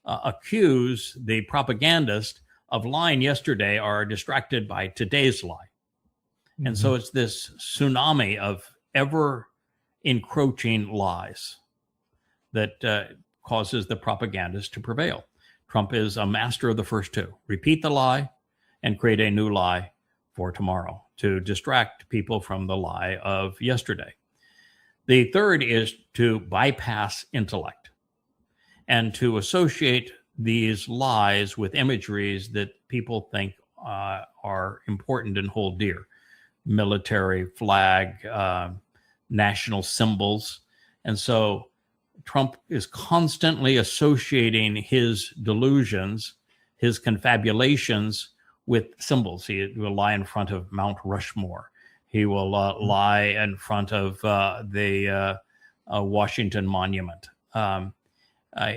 accuse the propagandist of lying yesterday are distracted by today's lie. And so it's this tsunami of ever encroaching lies that causes the propagandist to prevail. Trump is a master of the first two. Repeat the lie and create a new lie for tomorrow to distract people from the lie of yesterday. The third is to bypass intellect and to associate these lies with imageries that people think are important and hold dear. Military, flag, national symbols. And so Trump is constantly associating his delusions, his confabulations with symbols. He will lie in front of Mount Rushmore. He will lie in front of the Washington Monument.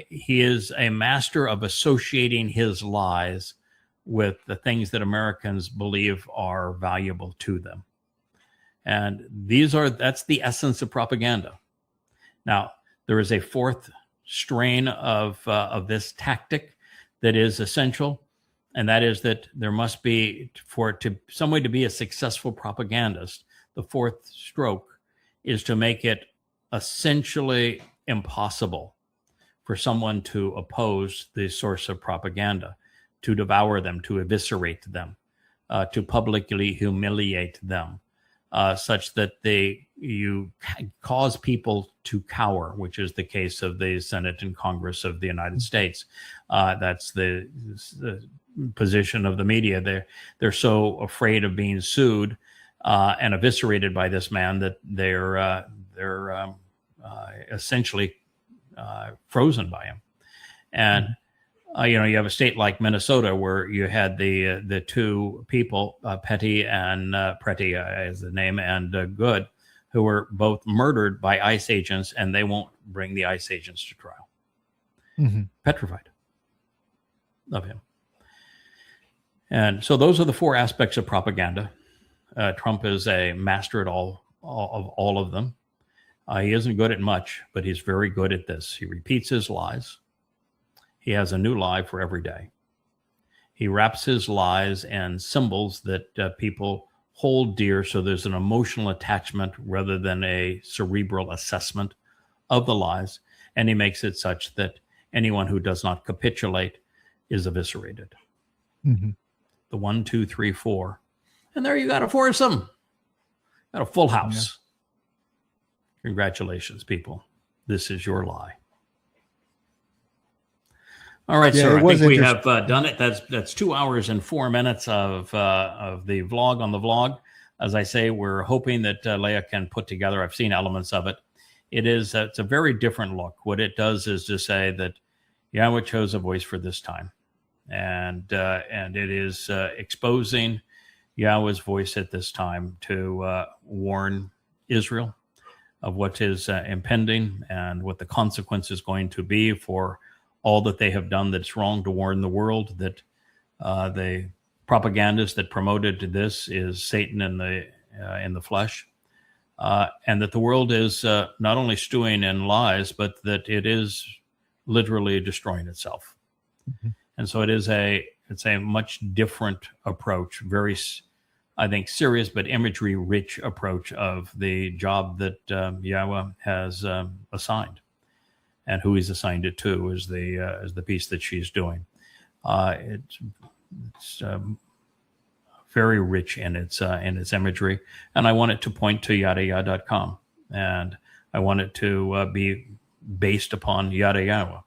He is a master of associating his lies with the things that Americans believe are valuable to them. And that's the essence of propaganda. Now, there is a fourth strain of this tactic that is essential, and that is that there must be, some way to be a successful propagandist, the fourth stroke is to make it essentially impossible for someone to oppose the source of propaganda, to devour them, to eviscerate them, to publicly humiliate them, such that you cause people to cower, which is the case of the Senate and Congress of the United States. That's the position of the media. They're so afraid of being sued and eviscerated by this man that they're essentially frozen by him. And you have a state like Minnesota where you had the two people, Petty and Pretty is the name, and Good, who were both murdered by ICE agents, and they won't bring the ICE agents to trial. Petrified of him. And so those are the four aspects of propaganda. Trump is a master at all of them. He isn't good at much, but he's very good at this. He repeats his lies. He has a new lie for every day. He wraps his lies in symbols that people hold dear, so there's an emotional attachment rather than a cerebral assessment of the lies, and he makes it such that anyone who does not capitulate is eviscerated. The 1, 2, 3, 4. And there you got a foursome. Got a full house. Congratulations, people. This is your lie. All right, sir. I think we have done it. That's 2 hours and 4 minutes of the vlog on the vlog. As I say, we're hoping that Leah can put together. I've seen elements of it. It's a very different look. What it does is to say that YAHOWAH chose a voice for this time, and it is exposing Yahweh's voice at this time to warn Israel of what is impending and what the consequence is going to be for all that they have done that's wrong, to warn the world that the propagandist that promoted this is Satan in the flesh, and that the world is not only stewing in lies, but that it is literally destroying itself. Mm-hmm. And so it's a much different approach, very, I think, serious but imagery-rich approach of the job that Yahweh has assigned, and who He's assigned it to is the piece that she's doing. It's very rich in its imagery, and I want it to point to YAHOWAH.com, and I want it to be based upon YAHOWAH,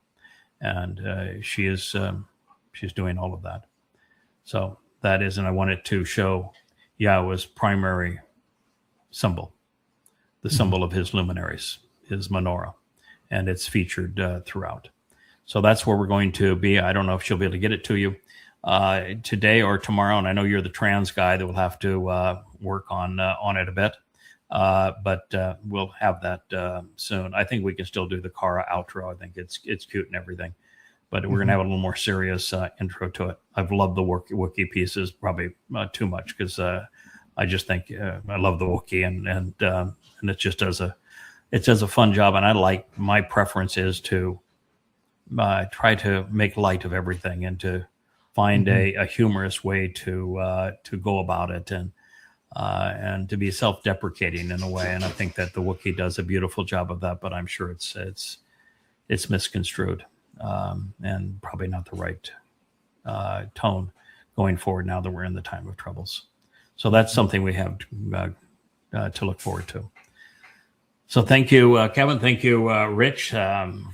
and she's doing all of that. So that is, and I want it to show Yahweh's primary symbol, the symbol of His luminaries, His menorah, and it's featured throughout. So that's where we're going to be. I don't know if she'll be able to get it to you today or tomorrow, and I know you're the trans guy that will have to work on it a bit, but we'll have that soon. I think we can still do the Kara outro. I think it's cute and everything, but we're going to have a little more serious intro to it. I've loved the Wookiee pieces, probably too much, because I just think I love the Wookiee, and it just does a fun job, and my preference is to try to make light of everything and to find a humorous way to go about it, and to be self-deprecating in a way. And I think that the Wookiee does a beautiful job of that, but I'm sure it's misconstrued, and probably not the right tone going forward now that we're in the time of troubles. So that's something we have to look forward to. So thank you, Kevin. Thank you, Rich,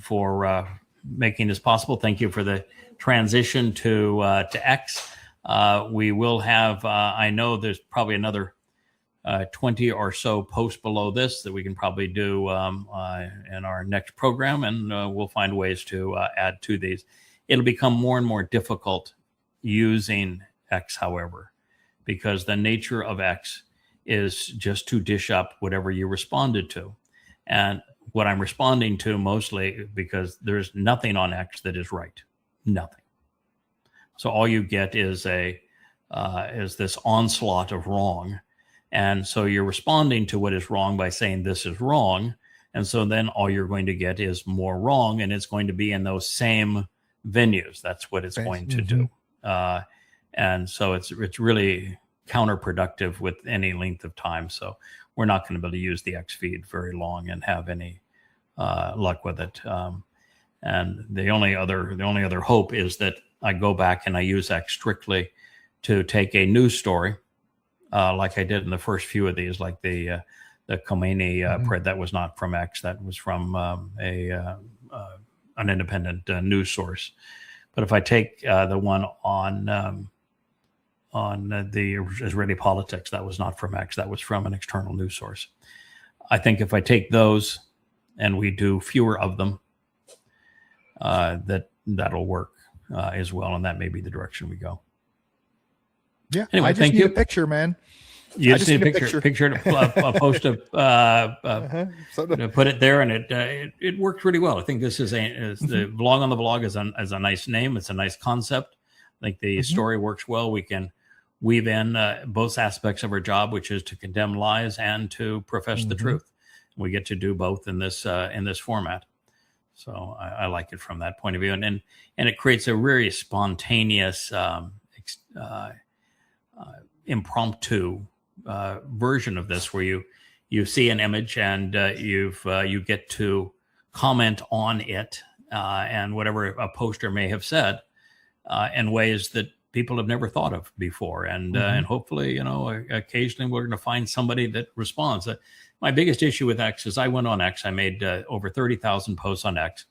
for making this possible. Thank you for the transition to X. We will have, I know there's probably another 20 or so posts below this that we can probably do in our next program, and we'll find ways to add to these. It'll become more and more difficult using X, however, because the nature of X is just to dish up whatever you responded to. And what I'm responding to mostly, because there's nothing on X that is right. Nothing. So all you get is this onslaught of wrong. And so you're responding to what is wrong by saying this is wrong. And so then all you're going to get is more wrong, and it's going to be in those same venues. That's what it's going to do. And so it's really counterproductive with any length of time. So we're not going to be able to use the X feed very long and have any luck with it. And the only other hope is that I go back and I use X strictly to take a news story, like I did in the first few of these, like the Khomeini prayer. That was not from X. That was from an independent news source. But if I take the one on the Israeli politics, that was not from X. That was from an external news source. I think if I take those and we do fewer of them, that'll work as well, and that may be the direction we go. Yeah. Anyway, I just thank need you. a picture, man. You just need a picture, a post of, to put it there, and it worked really well. I think this is the blog on the blog is a nice name. It's a nice concept. I think the story works well. We can weave in both aspects of our job, which is to condemn lies and to profess the truth. We get to do both in this format. So I like it from that point of view, and it creates a very spontaneous, impromptu version of this, where you see an image and you get to comment on it and whatever a poster may have said in ways that people have never thought of before, and hopefully, occasionally we're going to find somebody that responds. My biggest issue with X is I went on X. I made over 30,000 posts on X.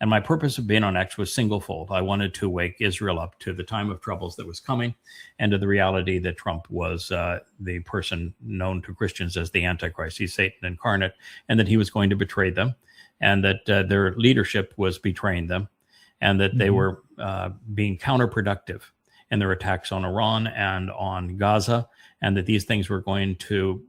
And my purpose of being on X was singlefold. I wanted to wake Israel up to the time of troubles that was coming, and to the reality that Trump was the person known to Christians as the Antichrist. He's Satan incarnate, and that he was going to betray them, and that their leadership was betraying them, and that they were being counterproductive in their attacks on Iran and on Gaza, and that these things were going to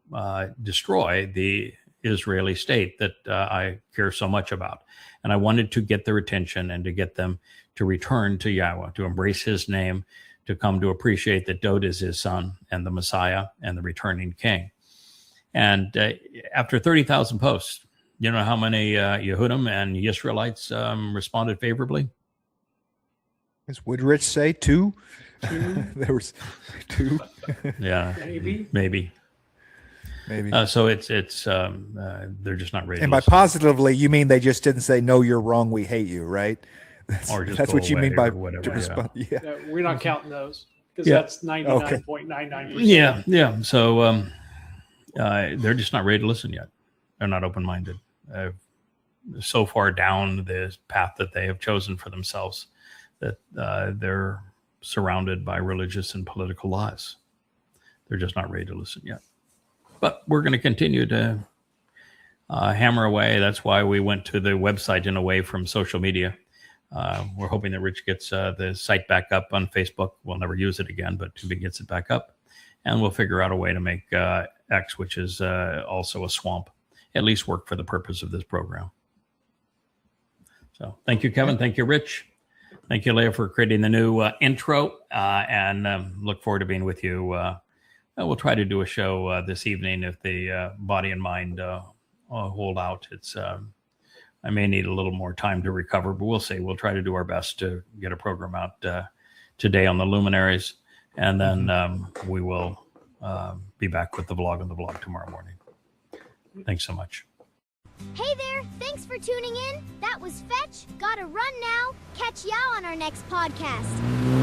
destroy the Israeli state that I care so much about. And I wanted to get their attention and to get them to return to Yahweh, to embrace his name, to come to appreciate that Dod is his son and the Messiah and the returning king. And after 30,000 posts, you know how many Yehudim and Israelites responded favorably? As Woodrich say, two? There was two. Yeah, maybe. So it's they're just not ready. And by positively, you mean they just didn't say, "No, you're wrong. We hate you," right? That's what you mean by whatever. Yeah. We're not counting those because that's 99.99%. Yeah. So they're just not ready to listen yet. They're not open-minded. So far down the path that they have chosen for themselves that they're surrounded by religious and political lies. They're just not ready to listen yet. But we're going to continue to hammer away. That's why we went to the website and away from social media. We're hoping that Rich gets the site back up on Facebook. We'll never use it again, but he gets it back up. And we'll figure out a way to make X, which is also a swamp, at least work for the purpose of this program. So thank you, Kevin. Thank you, Rich. Thank you, Leah, for creating the new intro. And look forward to being with you. We'll try to do a show this evening if the body and mind hold out. I may need a little more time to recover, but we'll see. We'll try to do our best to get a program out today on the luminaries, and then we will be back with the vlog on the blog tomorrow morning. Thanks so much. Hey there, thanks for tuning in. That was Fetch. Gotta run now. Catch y'all on our next podcast.